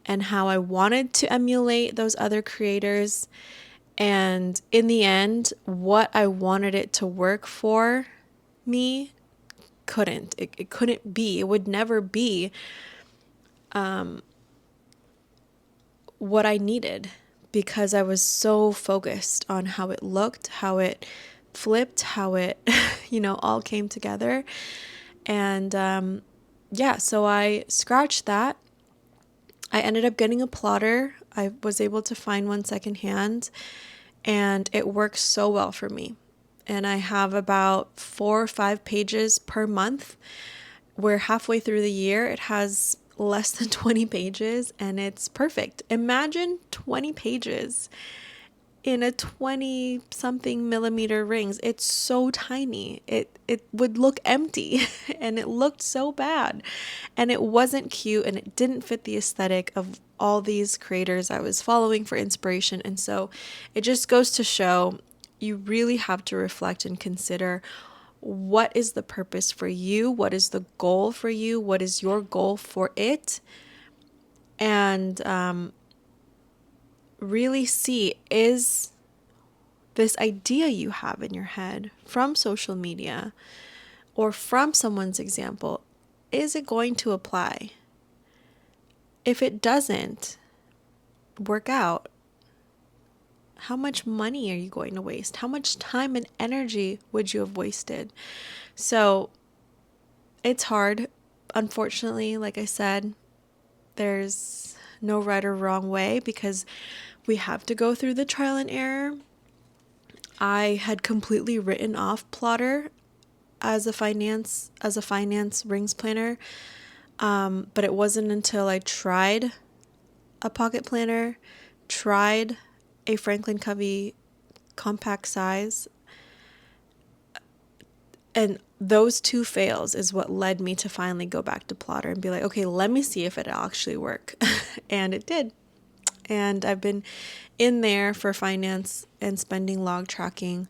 and how I wanted to emulate those other creators, and in the end, what I wanted it to work for me couldn't. It couldn't be. It would never be what I needed, because I was so focused on how it looked, how it flipped, how it, all came together. And so I scratched that. I ended up getting a plotter. I was able to find one secondhand, and it works so well for me. And I have about 4 or 5 pages per month. We're halfway through the year. It has less than 20 pages, and it's perfect. Imagine 20 pages in a 20 something millimeter rings. It's so tiny. It would look empty and it looked so bad, and it wasn't cute, and it didn't fit the aesthetic of all these creators I was following for inspiration. And so it just goes to show, you really have to reflect and consider, what is the purpose for you? What is the goal for you? What is your goal for it? And really see, is this idea you have in your head from social media or from someone's example, is it going to apply? If it doesn't work out, how much money are you going to waste? How much time and energy would you have wasted? So it's hard. Unfortunately, like I said, there's no right or wrong way, because we have to go through the trial and error. I had completely written off Plotter as a finance rings planner, but it wasn't until I tried a pocket planner, tried a Franklin Covey compact size, and those 2 fails is what led me to finally go back to Plotter and be like, okay, let me see if it'll actually work. And it did. And I've been in there for finance and spending log tracking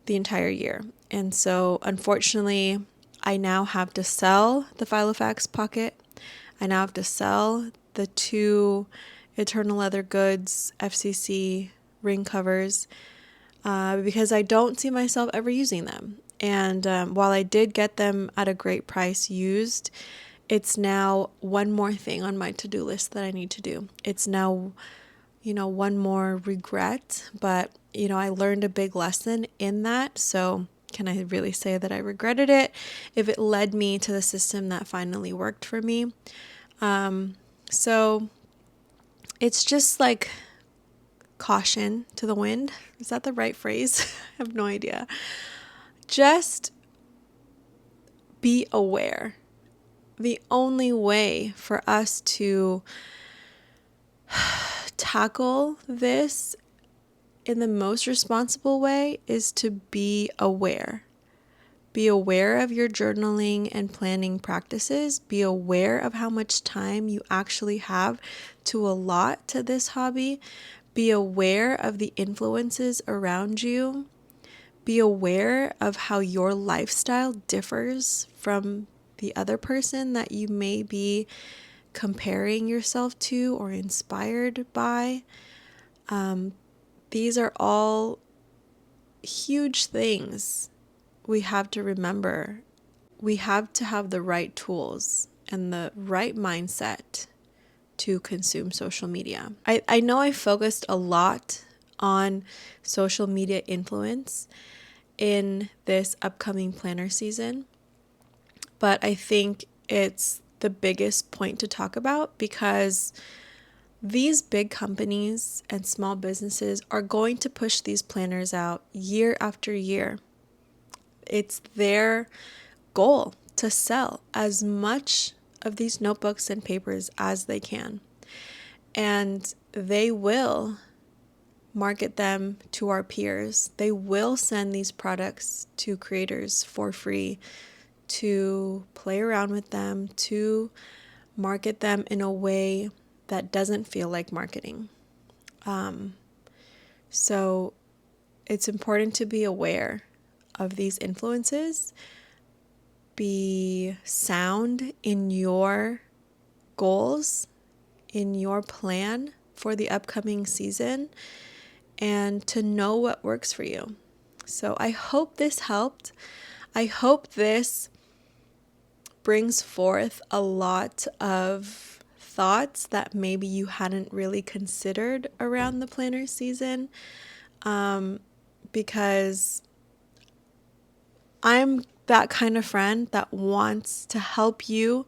the entire year. And so unfortunately, I now have to sell the Filofax pocket. I now have to sell the 2 Eternal Leather Goods FCC ring covers, because I don't see myself ever using them. And while I did get them at a great price used, it's now one more thing on my to-do list that I need to do. It's now, one more regret, but, I learned a big lesson in that. So can I really say that I regretted it if it led me to the system that finally worked for me? So it's just like caution to the wind. Is that the right phrase? I have no idea. Just be aware. The only way for us to tackle this in the most responsible way is to be aware. Be aware of your journaling and planning practices. Be aware of how much time you actually have to allot to this hobby. Be aware of the influences around you. Be aware of how your lifestyle differs from the other person that you may be comparing yourself to or inspired by. These are all huge things we have to remember. We have to have the right tools and the right mindset to consume social media. I know I focused a lot on social media influence in this upcoming planner season, but I think it's the biggest point to talk about, because these big companies and small businesses are going to push these planners out year after year. It's their goal to sell as much of these notebooks and papers as they can. And they will market them to our peers. They will send these products to creators for free to play around with them, to market them in a way that doesn't feel like marketing. So it's important to be aware of these influences, be sound in your goals, in your plan for the upcoming season, and to know what works for you. So I hope this helped. I hope this brings forth a lot of thoughts that maybe you hadn't really considered around the planner season, because I'm that kind of friend that wants to help you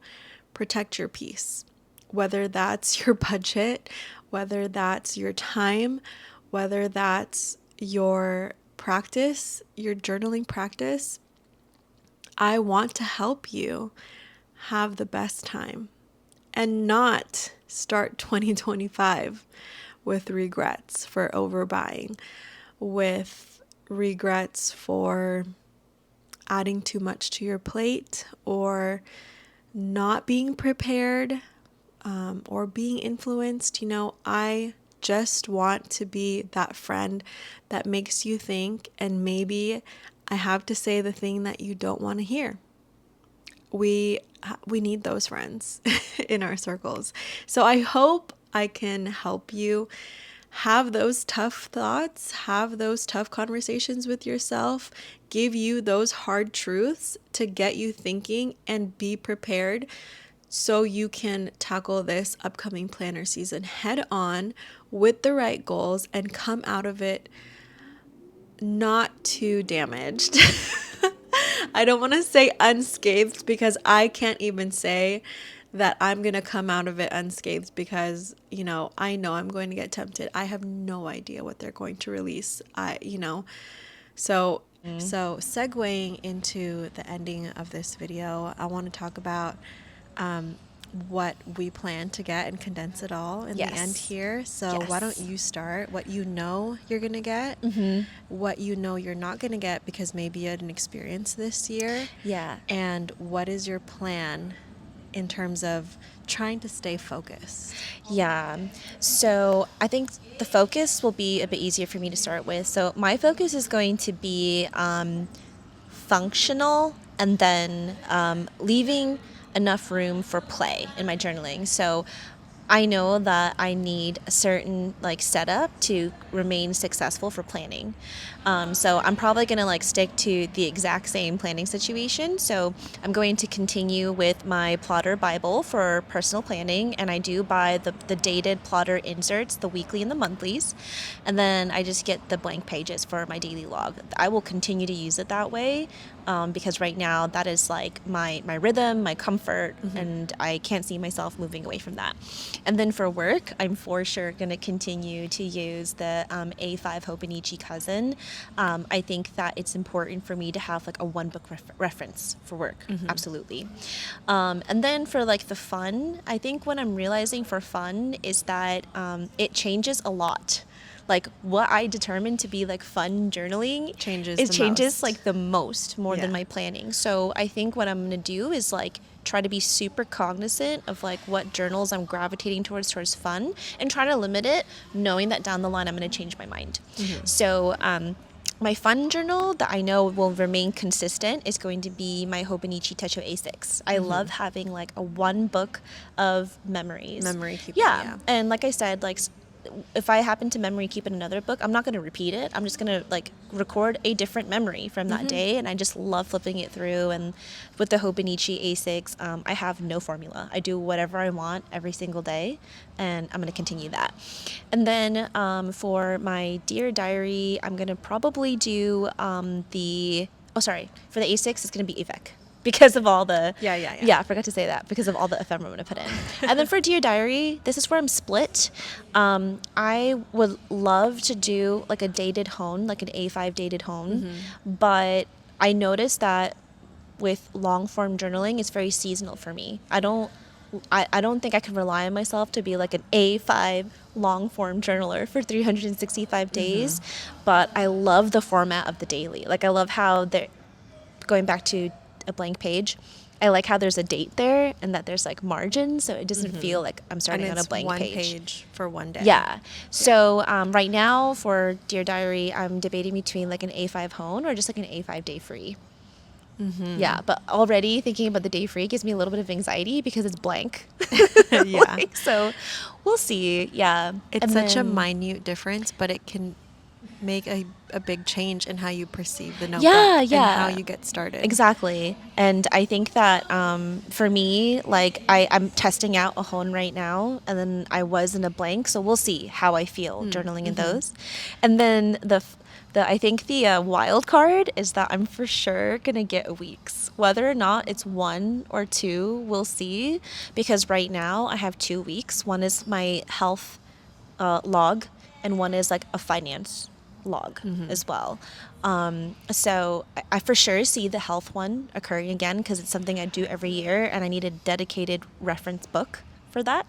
protect your peace, whether that's your budget, whether that's your time, whether that's your practice, your journaling practice. I want to help you have the best time and not start 2025 with regrets for overbuying, with regrets for adding too much to your plate, or not being prepared, or being influenced. I just want to be that friend that makes you think, and maybe I have to say the thing that you don't want to hear. We need those friends in our circles. So I hope I can help you have those tough thoughts, have those tough conversations with yourself, give you those hard truths to get you thinking and be prepared so you can tackle this upcoming planner season head on with the right goals and come out of it not too damaged. I don't want to say unscathed, because I can't even say that I'm going to come out of it unscathed, because, I know I'm going to get tempted. I have no idea what they're going to release. So segueing into the ending of this video, I want to talk about what we plan to get and condense it all in the end here. So why don't you start? What you're going to get, what you're not going to get because maybe you had an experience this year. Yeah. And what is your plan in terms of trying to stay focused? Yeah. So I think the focus will be a bit easier for me to start with. So my focus is going to be functional, and then leaving enough room for play in my journaling. So I know that I need a certain setup to remain successful for planning. So I'm probably going to stick to the exact same planning situation. So I'm going to continue with my plotter Bible for personal planning, and I do buy the dated plotter inserts, the weekly and the monthlies, and then I just get the blank pages for my daily log. I will continue to use it that way, because right now that is my rhythm, my comfort, and I can't see myself moving away from that. And then for work, I'm for sure going to continue to use the A5 𝘎𝘕 I think that it's important for me to have a one book reference for work. Absolutely. And then for the fun, I think what I'm realizing for fun is that it changes a lot. What I determine to be fun journaling changes the most more than my planning. So I think what I'm going to do is try to be super cognizant of what journals I'm gravitating towards fun, and try to limit it, knowing that down the line I'm going to change my mind. So my fun journal that I know will remain consistent is going to be my 𝘎𝘕𝘬𝘰 techo A6. I love having a one book of memories. Memory keeping. Yeah. And like I said, if I happen to memory keep in another book, I'm not going to repeat it. I'm just going to record a different memory from that day, and I just love flipping it through. And with the 𝘎𝘕𝘬𝘰 A6, I have no formula. I do whatever I want every single day, and I'm going to continue that. And then for my Dear Diary, I'm going to probably do for the A6, it's going to be Avec. Because of all the... Yeah, I forgot to say that. Because of all the ephemera I'm going to put in. And then for Dear Diary, this is where I'm split. I would love to do a dated hone, an A5 dated hone. But I noticed that with long form journaling, it's very seasonal for me. I don't think I can rely on myself to be an A5 long form journaler for 365 days. But I love the format of the daily. I love how they're... Going back to a blank page, I like how there's a date there and that there's like margin, so it doesn't feel like I'm starting and on a it's blank one page. page for one day. Yeah. So right now for Dear Diary, I'm debating between like an A5 hone or just like an A5 day free. Yeah, but already thinking about the day free gives me a little bit of anxiety because it's blank. Yeah. Like, so we'll see. Yeah. It's And such a then- minute difference, but it can make a big change in how you perceive the notebook Yeah, and yeah. how you get started. Exactly. And I think that for me, like I'm testing out a hone right now, and then I was in a blank, so we'll see how I feel journaling in those. And then I think the wild card is that I'm for sure gonna get weeks. Whether or not it's 1 or 2, we'll see. Because right now I have 2 weeks. One is my health log, and one is like a finance log as well. So I for sure see the health one occurring again because it's something I do every year, and I need a dedicated reference book for that.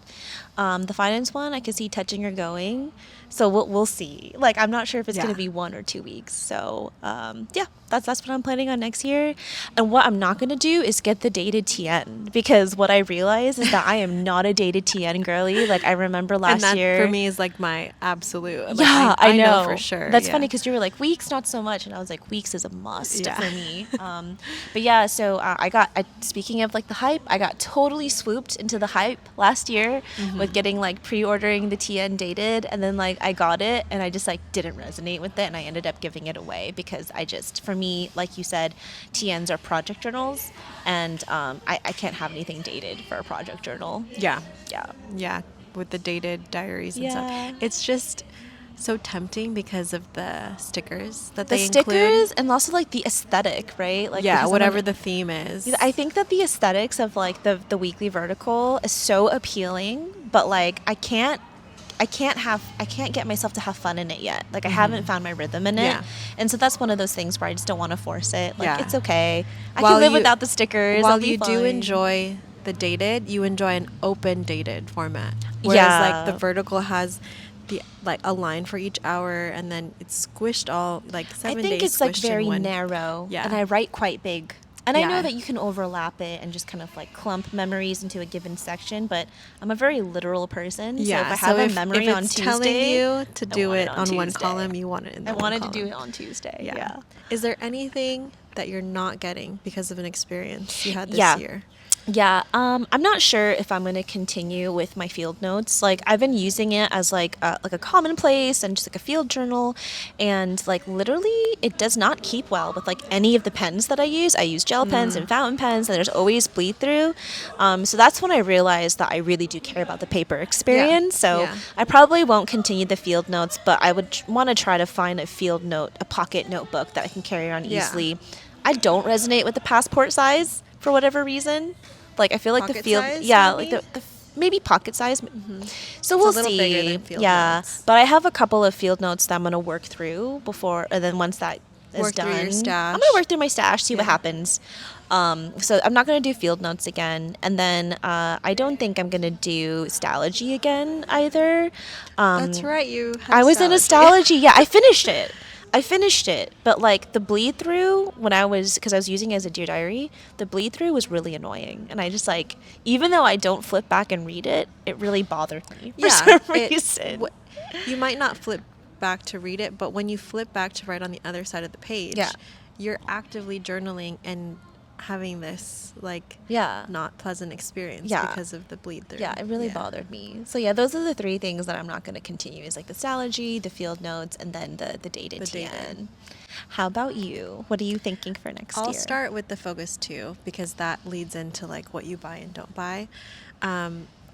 The finance one, I can see touching or going. So we'll see. Like, I'm not sure if it's Yeah. going to be 1 or 2 weeks. So yeah, that's what I'm planning on next year. And what I'm not going to do is get the dated TN, because what I realize is that I am not a dated TN girly. Like, I remember And last that year. for me is like my absolute. Like, Yeah, I know for sure. That's yeah. funny because you were like, weeks, not so much, and I was like, weeks is a must Yeah. for me. But yeah, so speaking of like the hype, I got totally swooped into the hype last year with getting like pre-ordering the TN dated, and then like I got it and I just like didn't resonate with it, and I ended up giving it away because for me, like you said, TNs are project journals, and I can't have anything dated for a project journal. Yeah. Yeah. Yeah. With the dated diaries and Yeah. stuff. It's just so tempting because of the stickers that The they stickers include. and also like the aesthetic, right? Like, Yeah, because whatever the theme is. I think that the aesthetics of like the weekly vertical is so appealing, but like I can't get myself to have fun in it yet. Like, I haven't found my rhythm in it. Yeah. And so that's one of those things where I just don't want to force it. Like, Yeah. it's okay. I While can live you- without the stickers. While I'll be you do fine. enjoy the dated, you enjoy an open dated format. Whereas Yeah. like the vertical has the like a line for each hour, and then it's squished all like 7 I days. think it's like squished in very one. narrow. Yeah. And I write quite big. And I know Yeah. that you can overlap it and just kind of like clump memories into a given section, but I'm a very literal person. Yeah. So if I have a memory if on it's Tuesday, telling you to I do want it on one Tuesday. column, you want it in the I one wanted column. to do it on Tuesday. Yeah. Is there anything that you're not getting because of an experience you had this Yeah. year? Yeah, I'm not sure if I'm going to continue with my field notes. Like, I've been using it as like a commonplace and just like a field journal, and like literally it does not keep well with like any of the pens that I use. I use gel pens and fountain pens, and there's always bleed through. So that's when I realized that I really do care about the paper experience. So Yeah. I probably won't continue the field notes, but I would want to try to find a pocket notebook that I can carry around Yeah. easily. I don't resonate with the passport size for whatever reason. Like, I feel like the Pocket field, size, yeah, like maybe? the maybe pocket size. So It's we'll a little see. bigger than field yeah, notes. but I have a couple of field notes that I'm gonna work through before, and then once that is Work through done, your stash. I'm gonna work through my stash, see what Yeah. happens. So I'm not gonna do field notes again, and then I don't think I'm gonna do Stationery again either. That's right. You. Had I was in Stationery. Stationery. Yeah, I finished it, but like the bleed through because I was using it as a Dear Diary, the bleed through was really annoying, and I just like, even though I don't flip back and read it, it really bothered me for some reason. You might not flip back to read it, but when you flip back to write on the other side of the page, Yeah. you're actively journaling and having this like Yeah. not pleasant experience Yeah. because of the bleed through. Yeah, it really bothered me. So yeah, those are the 3 things that I'm not going to continue: is like the Stationery, the field notes, and then the dated The TN. dated. How about you? What are you thinking for next year? I'll start with the focus 2 because that leads into like what you buy and don't buy.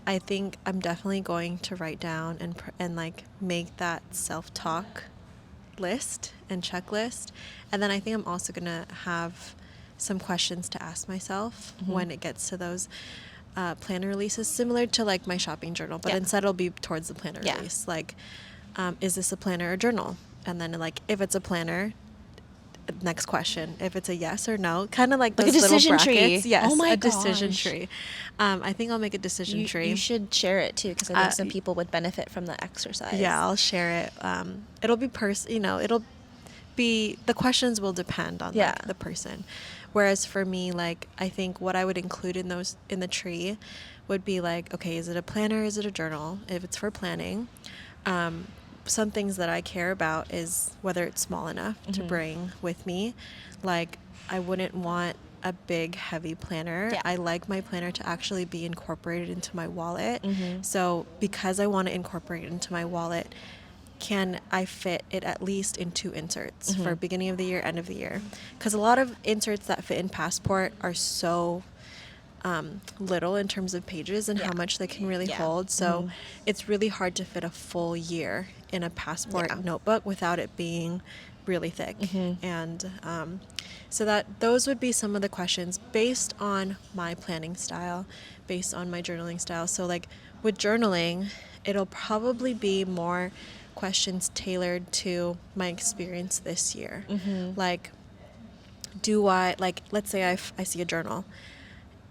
I think I'm definitely going to write down and like make that self-talk list and checklist, and then I think I'm also gonna have some questions to ask myself when it gets to those planner releases, similar to like my shopping journal, but Yeah. instead it'll be towards the planner Yeah. release. Like, is this a planner or journal? And then like if it's a planner, next question, if it's a yes or no, kind of like Like a those little decision tree. brackets. Yes, Oh my a decision gosh. tree. I think I'll make a decision tree. You should share it too, because I think some people would benefit from the exercise. Yeah, I'll share it. It'll be it'll be, the questions will depend on Yeah. like, the person. Whereas for me, like, I think what I would include in the tree would be like, okay, is it a planner? Is it a journal? If it's for planning, some things that I care about is whether it's small enough to bring with me. Like, I wouldn't want a big, heavy planner. Yeah. I like my planner to actually be incorporated into my wallet. So because I want to incorporate it into my wallet, can I fit it at least in 2 inserts for beginning of the year, end of the year? Because a lot of inserts that fit in Passport are so little in terms of pages and how much they can really hold. So it's really hard to fit a full year in a Passport notebook without it being really thick. And so those would be some of the questions based on my planning style, based on my journaling style. So like with journaling, it'll probably be more questions tailored to my experience this year. Like, let's say I see a journal.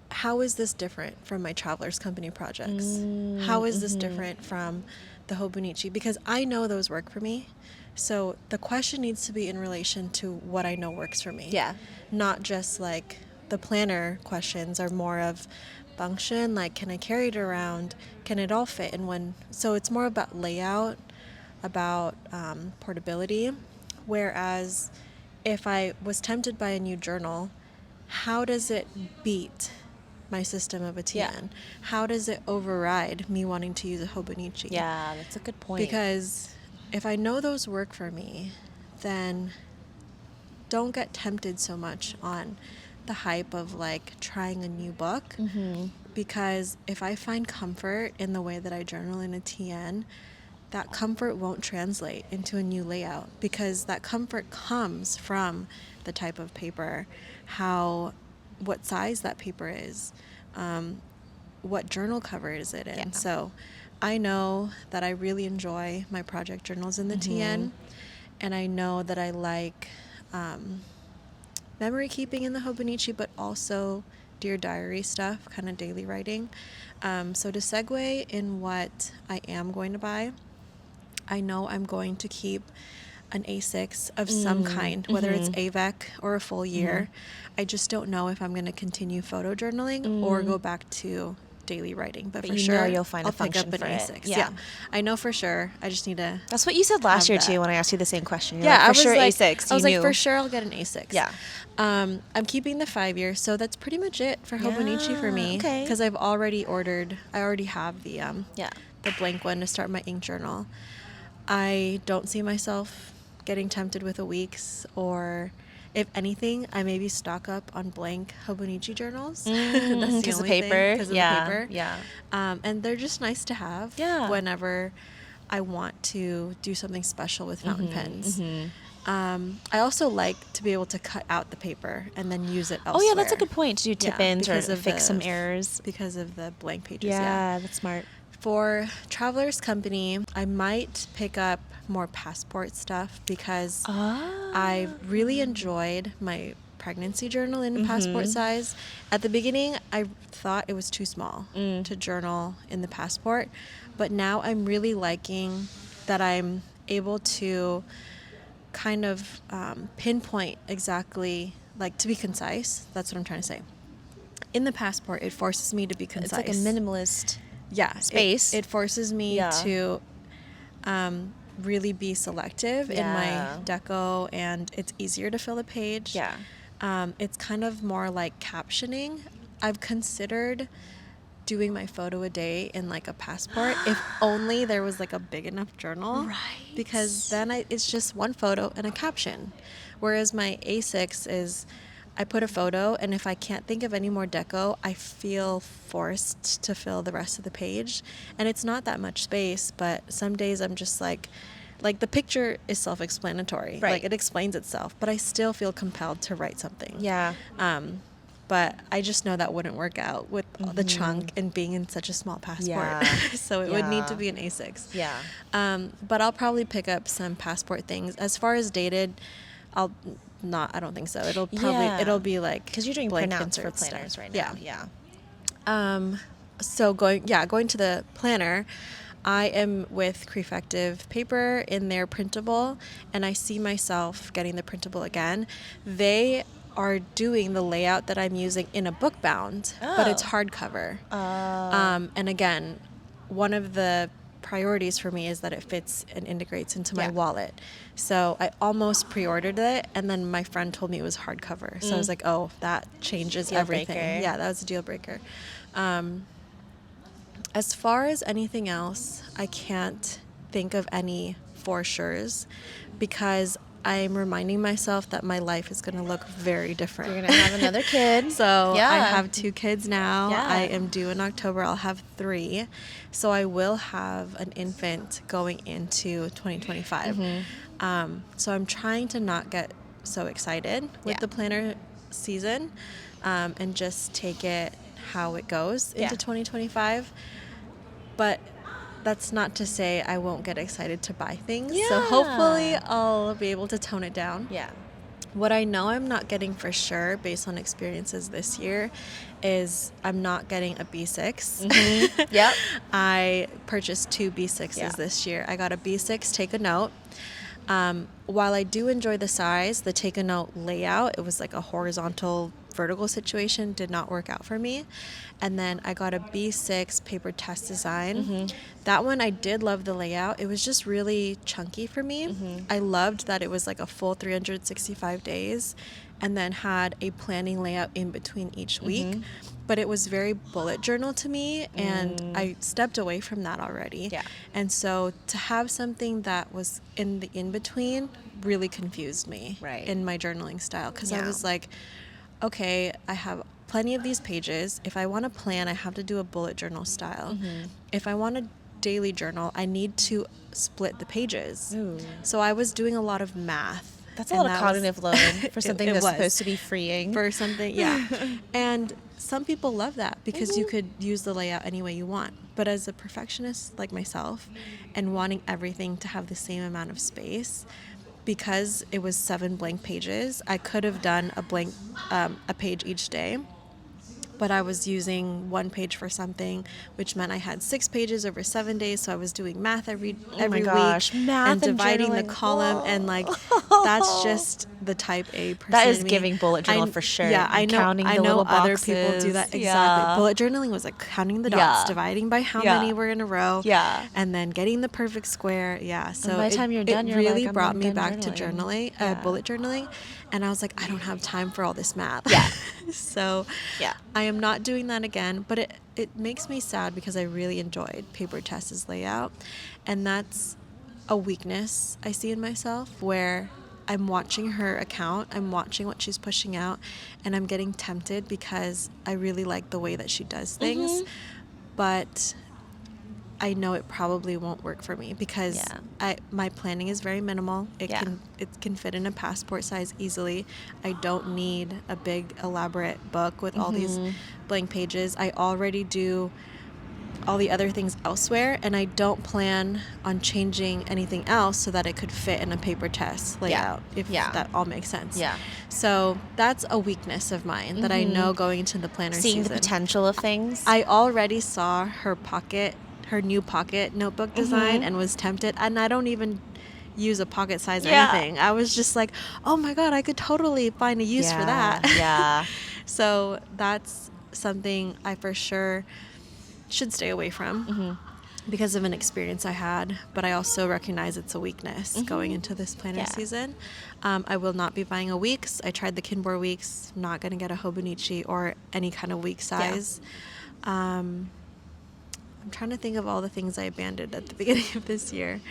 How is this different from my Travelers Company projects? How is this different from the 𝘎𝘦𝘢𝘬𝘳? Because I know those work for me. So the question needs to be in relation to what I know works for me. Yeah. Not just like the planner questions are more of function, like can I carry it around? Can it all fit in one? So it's more about layout, about portability. Whereas if I was tempted by a new journal, how does it beat my system of a TN? Yeah. How does it override me wanting to use a 𝘎𝘕𝘢𝘬𝘳? Yeah, that's a good point. Because if I know those work for me, then don't get tempted so much on the hype of like trying a new book. Because if I find comfort in the way that I journal in a TN, that comfort won't translate into a new layout, because that comfort comes from the type of paper, what size that paper is, what journal cover is it in. So I know that I really enjoy my project journals in the TN, and I know that I like memory keeping in the 𝘎𝘕𝘢𝘬𝘳, but also Dear Diary stuff, kind of daily writing. So to segue in what I am going to buy, I know I'm going to keep an A6 of some kind, whether it's AVEC or a full year. I just don't know if I'm going to continue photo journaling or go back to daily writing. But for you sure, know you'll find a I'll pick up function an for it. A6. Yeah. I know for sure. I just need to. That's what you said last have year that. too when I asked you the same question. You're Yeah, like, I for was sure like, A6. I was you like, knew. for sure I'll get an A6. Yeah. I'm keeping the 5-year, so that's pretty much it for 𝘎𝘕𝘢𝘬𝘳 for me. Okay. Because I already have the Yeah. the blank one to start my ink journal. I don't see myself getting tempted with a week's, or if anything, I maybe stock up on blank 𝘎𝘕𝘢𝘬𝘳 journals. That's the 'Cause only the paper. Because of Yeah, the paper. yeah. And they're just nice to have whenever I want to do something special with fountain pens. I also like to be able to cut out the paper and then use it elsewhere. Oh, yeah, that's a good point. To do tip-ins or fix some errors. Because of the blank pages, Yeah, that's smart. For Travelers Company, I might pick up more Passport stuff because I really enjoyed my pregnancy journal in Passport size. At the beginning, I thought it was too small to journal in the Passport, but now I'm really liking that I'm able to kind of pinpoint exactly, like, to be concise. That's what I'm trying to say. In the Passport, it forces me to be concise. It's like a minimalist space. It forces me to really be selective in my deco, and it's easier to fill a page. It's kind of more like captioning. I've considered doing my photo a day in like a Passport if only there was like a big enough journal, Right. because then it's just one photo and a caption, whereas my A6 is I put a photo, and if I can't think of any more deco, I feel forced to fill the rest of the page. And it's not that much space, but some days I'm just like the picture is self-explanatory. Right. Like, it explains itself, but I still feel compelled to write something. Yeah. But I just know that wouldn't work out with the chunk and being in such a small Passport. Yeah. So it would need to be an A6. Yeah. But I'll probably pick up some Passport things. As far as dated, I don't think so. It'll be like, because you're doing blank printouts for insert planners stuff. right now. Yeah. So going to the planner, I am with Crefective paper in their printable, and I see myself getting the printable again. They are doing the layout that I'm using in a book bound, but it's hardcover. And again, one of the priorities for me is that it fits and integrates into my wallet. So I almost pre-ordered it, and then my friend told me it was hardcover. So I was like, oh, that changes Deal everything. breaker. Yeah, that was a deal breaker. As far as anything else, I can't think of any for sures because I'm reminding myself that my life is going to look very different. You're going to have another kid. So Yeah. I have 2 kids now. Yeah. I am due in October. I'll have 3. So I will have an infant going into 2025. So I'm trying to not get so excited with the planner season and just take it how it goes into 2025. But that's not to say I won't get excited to buy things. So hopefully I'll be able to tone it down. Yeah. What I know I'm not getting for sure based on experiences this year is I'm not getting a B6. Yep. I purchased 2 B6s this year. I got a B6 Take a Note. While I do enjoy the size, the Take a Note layout, it was like a horizontal vertical situation, did not work out for me. And then I got a B6 paper test design. That one I did love the layout. It was just really chunky for me. I loved that it was like a full 365 days and then had a planning layout in between each week. But it was very bullet journal to me, and I stepped away from that already. Yeah. And so to have something that was in the in-between really confused me in my journaling style, because I was like, okay, I have plenty of these pages. If I want to plan, I have to do a bullet journal style. If I want a daily journal, I need to split the pages. So I was doing a lot of math. That's a lot of cognitive load for something that's supposed to be freeing. For something, yeah. And some people love that because you could use the layout any way you want. But as a perfectionist like myself and wanting everything to have the same amount of space, because it was 7 blank pages, I could have done a page each day. But I was using 1 page for something, which meant I had 6 pages over 7 days. So I was doing math every week Math and dividing the journaling. column. And like, that's just the type A person. That is in me. giving bullet journal for sure. Yeah, I know. Counting I the know little other boxes. people do that exactly. Yeah. Bullet journaling was like counting the dots, dividing by how many were in a row, and then getting the perfect square. Yeah, so and by the time you're done, it you're really like, brought I'm me done back to journaling. bullet journaling, and I was like, I don't have time for all this math. Yeah. So I am not doing that again, but it makes me sad because I really enjoyed Paper Tess's layout, and that's a weakness I see in myself where I'm watching her account, I'm watching what she's pushing out, and I'm getting tempted because I really like the way that she does things, but I know it probably won't work for me because my planning is very minimal. It can fit in a passport size easily. I don't need a big elaborate book with all these blank pages. I already do all the other things elsewhere, and I don't plan on changing anything else so that it could fit in a paper test layout, if that all makes sense. Yeah. So that's a weakness of mine that I know going into the planner Seeing season. the potential of things. I already saw her new pocket notebook design and was tempted, and I don't even use a pocket size or anything. I was just like, oh my God, I could totally find a use for that. Yeah. So that's something I for sure should stay away from because of an experience I had, but I also recognize it's a weakness going into this planner season. I will not be buying a weeks. I tried the Kinbor weeks, not going to get a 𝘎𝑦𝘢𝘥 or any kind of week size. I'm trying to think of all the things I abandoned at the beginning of this year.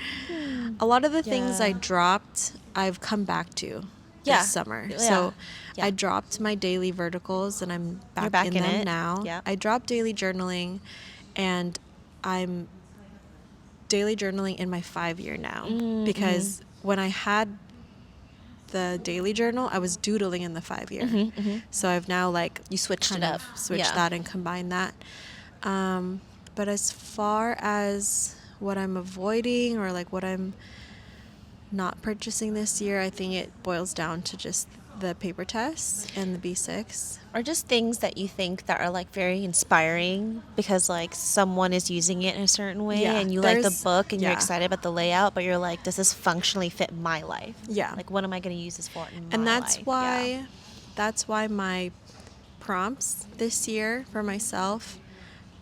A lot of the things I dropped, I've come back to this summer. So I dropped my daily verticals and I'm back in them now. Yeah. I dropped daily journaling and I'm daily journaling in my 5-year now because when I had the daily journal, I was doodling in the 5-year. So I've now you switched it up. Switched that and combined that. But as far as what I'm avoiding or like what I'm not purchasing this year, I think it boils down to just the paper tests and the B6. Or just things that you think that are like very inspiring because like someone is using it in a certain way and you like the book and you're excited about the layout, but you're like, does this functionally fit my life? Yeah. Like, what am I going to use this for in my life? And that's why that's why my prompts this year for myself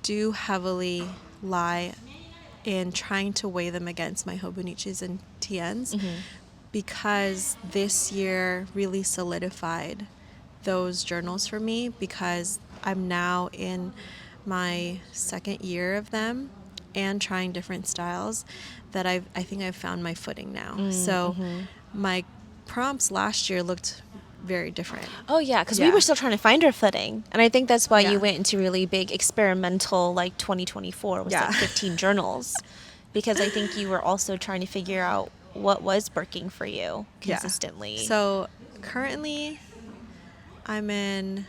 do heavily lie in trying to weigh them against my 𝘎𝘦𝘢𝘳𝘰𝘯𝘕 and TNs, because this year really solidified those journals for me, because I'm now in my second year of them and trying different styles that I think I've found my footing now. So my prompts last year looked very different. Oh, yeah, because we were still trying to find our footing. And I think that's why you Yeah. went into really big experimental, like 2024 with like 15 journals. Because I think you were also trying to figure out what was working for you consistently. So currently I'm in,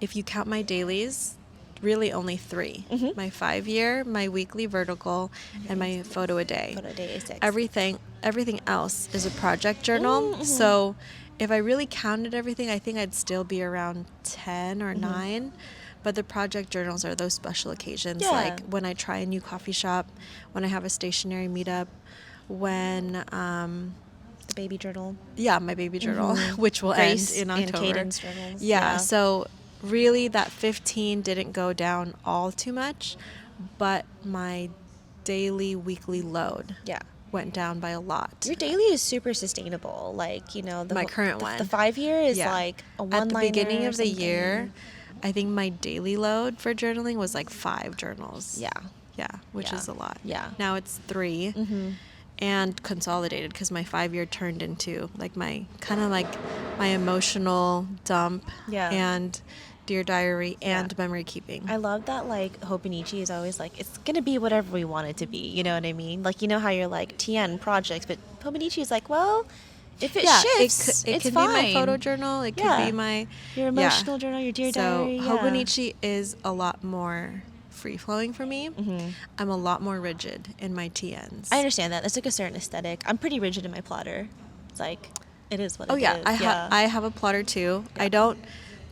if you count my dailies, really only 3. My 5-year, my weekly vertical, and my photo a day. Photo a day is 6. Everything else is a project journal. So if I really counted everything, I think I'd still be around 10 or 9. But the project journals are those special occasions, like when I try a new coffee shop, when I have a stationery meetup, when The baby journal. yeah, my baby journal, which will Grace end in and October. cadence journals. Yeah, so really that 15 didn't go down all too much, but my daily, weekly load went down by a lot. Your daily is super sustainable. Like, you know, My current one. The 5-year is like a one-liner. At the beginning of the or something. year, I think my daily load for journaling was like 5 journals. Yeah, which is a lot. Yeah. Now it's 3. And consolidated, because my 5-year turned into like my kind of like my emotional dump and Dear Diary and memory keeping. I love that, like, 𝘎𝘕𝘢𝘳𝘰 is always like, it's going to be whatever we want it to be. You know what I mean? Like, you know how you're like TN projects, but 𝘎𝘕𝘢𝘳𝘰 is like, well, if it shifts, it it's could fine. be my photo journal. It could be my your emotional journal, your Dear Diary. So 𝘎𝘕𝘢𝘳𝘰 is a lot more free flowing for me. I'm a lot more rigid in my TNs. I understand that. That's like a certain aesthetic. I'm pretty rigid in my plotter. It's like, it is what it is. I have a plotter too. I don't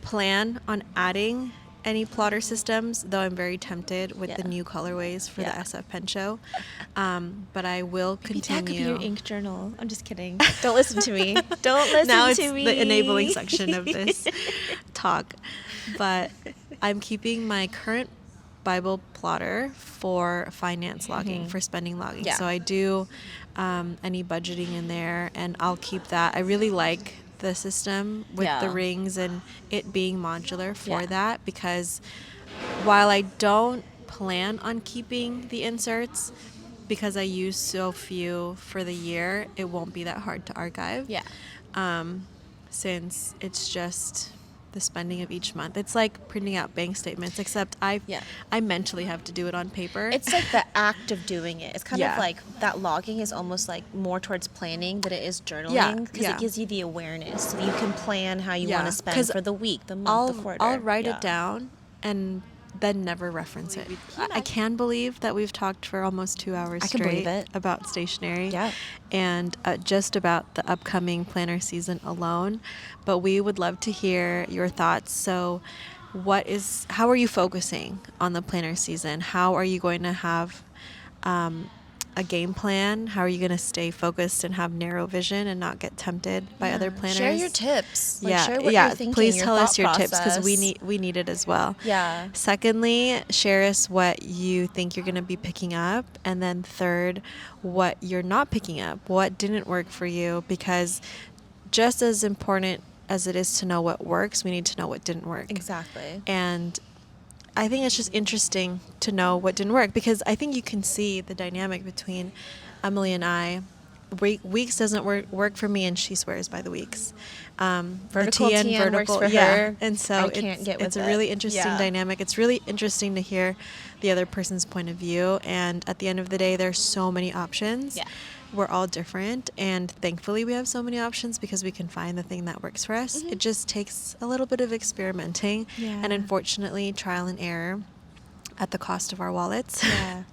plan on adding any plotter systems, though I'm very tempted with the new colorways for the SF Pen Show. But I will continue. That could be your ink journal. I'm just kidding. Don't listen to me. Don't listen now it's to me. The enabling section of this talk. But I'm keeping my current Bible plotter for finance logging, for spending logging. So I do any budgeting in there, and I'll keep that. I really like the system with the rings and it being modular for that, because while I don't plan on keeping the inserts, because I use so few for the year, it won't be that hard to archive. Since it's just the spending of each month. It's like printing out bank statements, except I mentally have to do it on paper. It's like the act of doing it. It's kind of like that logging is almost like more towards planning than it is journaling, because it gives you the awareness so that you can plan how you want to spend for the week, the month, the quarter. I'll write it down and then never reference it. I can believe that we've talked for almost 2 hours straight about stationery and just about the upcoming planner season alone. But we would love to hear your thoughts. So how are you focusing on the planner season? How are you going to have a game plan? How are you going to stay focused and have narrow vision and not get tempted by other planners? Share your tips. Share what you're thinking, please your tell us your process. tips, because we need it as well. Secondly, share us what you think you're going to be picking up, and then third, what you're not picking up, what didn't work for you, because just as important as it is to know what works, we need to know what didn't work. Exactly. And I think it's just interesting to know what didn't work, because I think you can see the dynamic between Emily and I. Weeks doesn't work for me, and she swears by the weeks. Vertical TN works for her. And so it's a really interesting dynamic. It's really interesting to hear the other person's point of view. And at the end of the day, there's so many options. We're all different, and thankfully we have so many options because we can find the thing that works for us. It just takes a little bit of experimenting and unfortunately trial and error at the cost of our wallets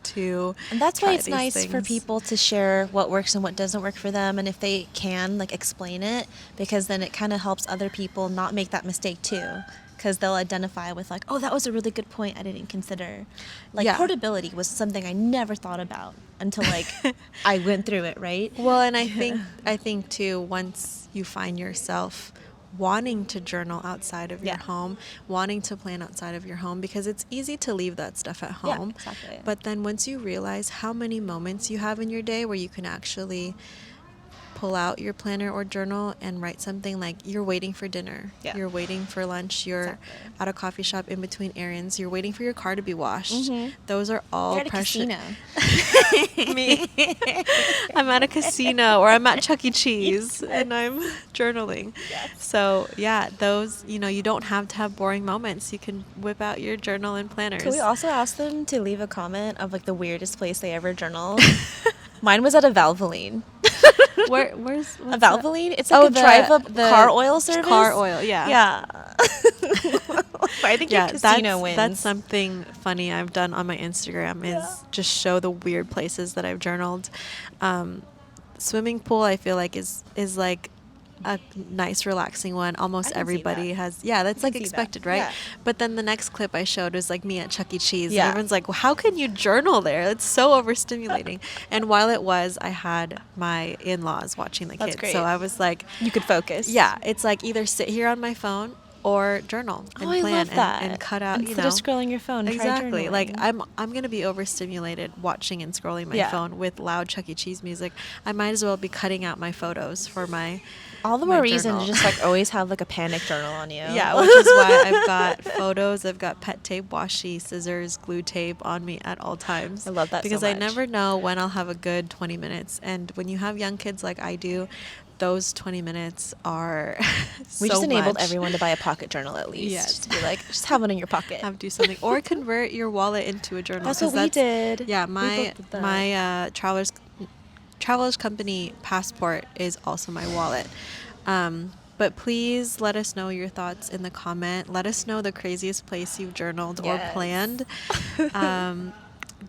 to and that's why try it's these nice things. For people to share what works and what doesn't work for them, and if they can, like, explain it, because then it kind of helps other people not make that mistake too, because they'll identify with like, oh, that was a really good point I didn't consider. Like portability was something I never thought about until like I went through it, right? Well, and I think too, once you find yourself wanting to journal outside of your Yeah. home, wanting to plan outside of your home, because it's easy to leave that stuff at Yeah, home. exactly. But then once you realize how many moments you have in your day where you can actually pull out your planner or journal and write something, like you're waiting for dinner, Yeah. you're waiting for lunch, you're Exactly. at a coffee shop in between errands, you're waiting for your car to be washed. Mhm. Those are all You're at a precious. casino. Me. I'm at a casino or I'm at 𝘎𝑰𝑒's and I'm journaling. Yes. So yeah, those, you don't have to have boring moments. You can whip out your journal and planners. Could we also ask them to leave a comment of like the weirdest place they ever journaled? Mine was at a Valvoline. Where's A Valvoline? It's like a drive-up car oil service. Car oil, yeah. Yeah. I think your casino wins. That's something funny I've done on my Instagram is just show the weird places that I've journaled. Swimming pool, I feel like is like a nice relaxing one. Almost everybody has. Yeah, that's like expected, right? Yeah. But then the next clip I showed was like me at 𝘎𝑰𝑒's. Yeah. And everyone's like, well, how can you journal there? It's so overstimulating. And while it was, I had my in-laws watching the That's kids. great. So I was like, You could focus. yeah, it's like either sit here on my phone or journal and Oh, I plan love that. and cut out, Instead of scrolling your phone, exactly. try Like journaling. I'm gonna be overstimulated watching and scrolling my Yeah. phone with loud 𝘎𝑰𝑒's music. I might as well be cutting out my photos for my All the my more reason journal. to just like always have like a panic journal on you. Yeah, which is why I've got photos, I've got pet tape, washi, scissors, glue tape on me at all times. I love that so because I much. never know when I'll have a good 20 minutes. And when you have young kids like I do, those 20 minutes are We so just enabled much. everyone to buy a pocket journal at least. Yes. Just be like, just have one in your pocket. Have to do something or convert your wallet into a journal. That's 'cause what we did. Yeah, We my both did that. my travelers company passport is also my wallet. But please let us know your thoughts in the comment. Let us know the craziest place you've journaled or Yes. planned.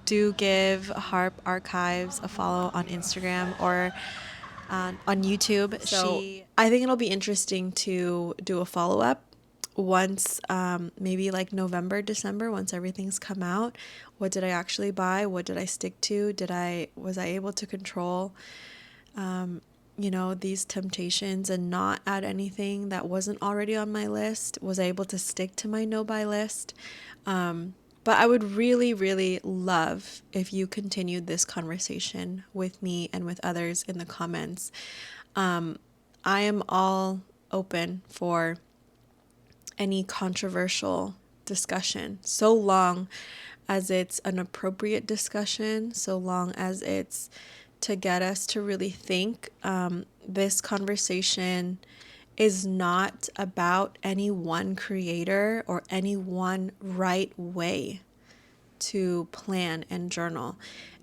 Do give harp.archives a follow on Instagram or on YouTube. So I think it'll be interesting to do a follow-up once, maybe like November, December, once everything's come out. What did I actually buy? What did I stick to? Was I able to control these temptations and not add anything that wasn't already on my list? Was I able to stick to my no-buy list? But I would really, really love if you continued this conversation with me and with others in the comments. I am all open for any controversial discussion, so long as it's an appropriate discussion, so long as it's to get us to really think. This conversation is not about any one creator or any one right way to plan and journal.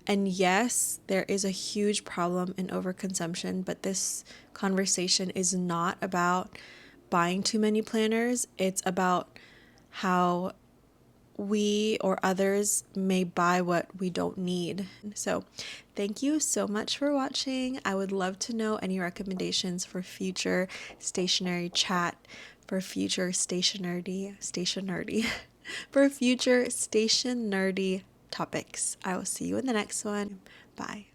And yes, there is a huge problem in overconsumption, but this conversation is not about buying too many planners. It's about how we or others may buy what we don't need. So thank you so much for watching. I would love to know any recommendations for future stationery chat, for future stationery, for future Stationerdy topics. I will see you in the next one. Bye.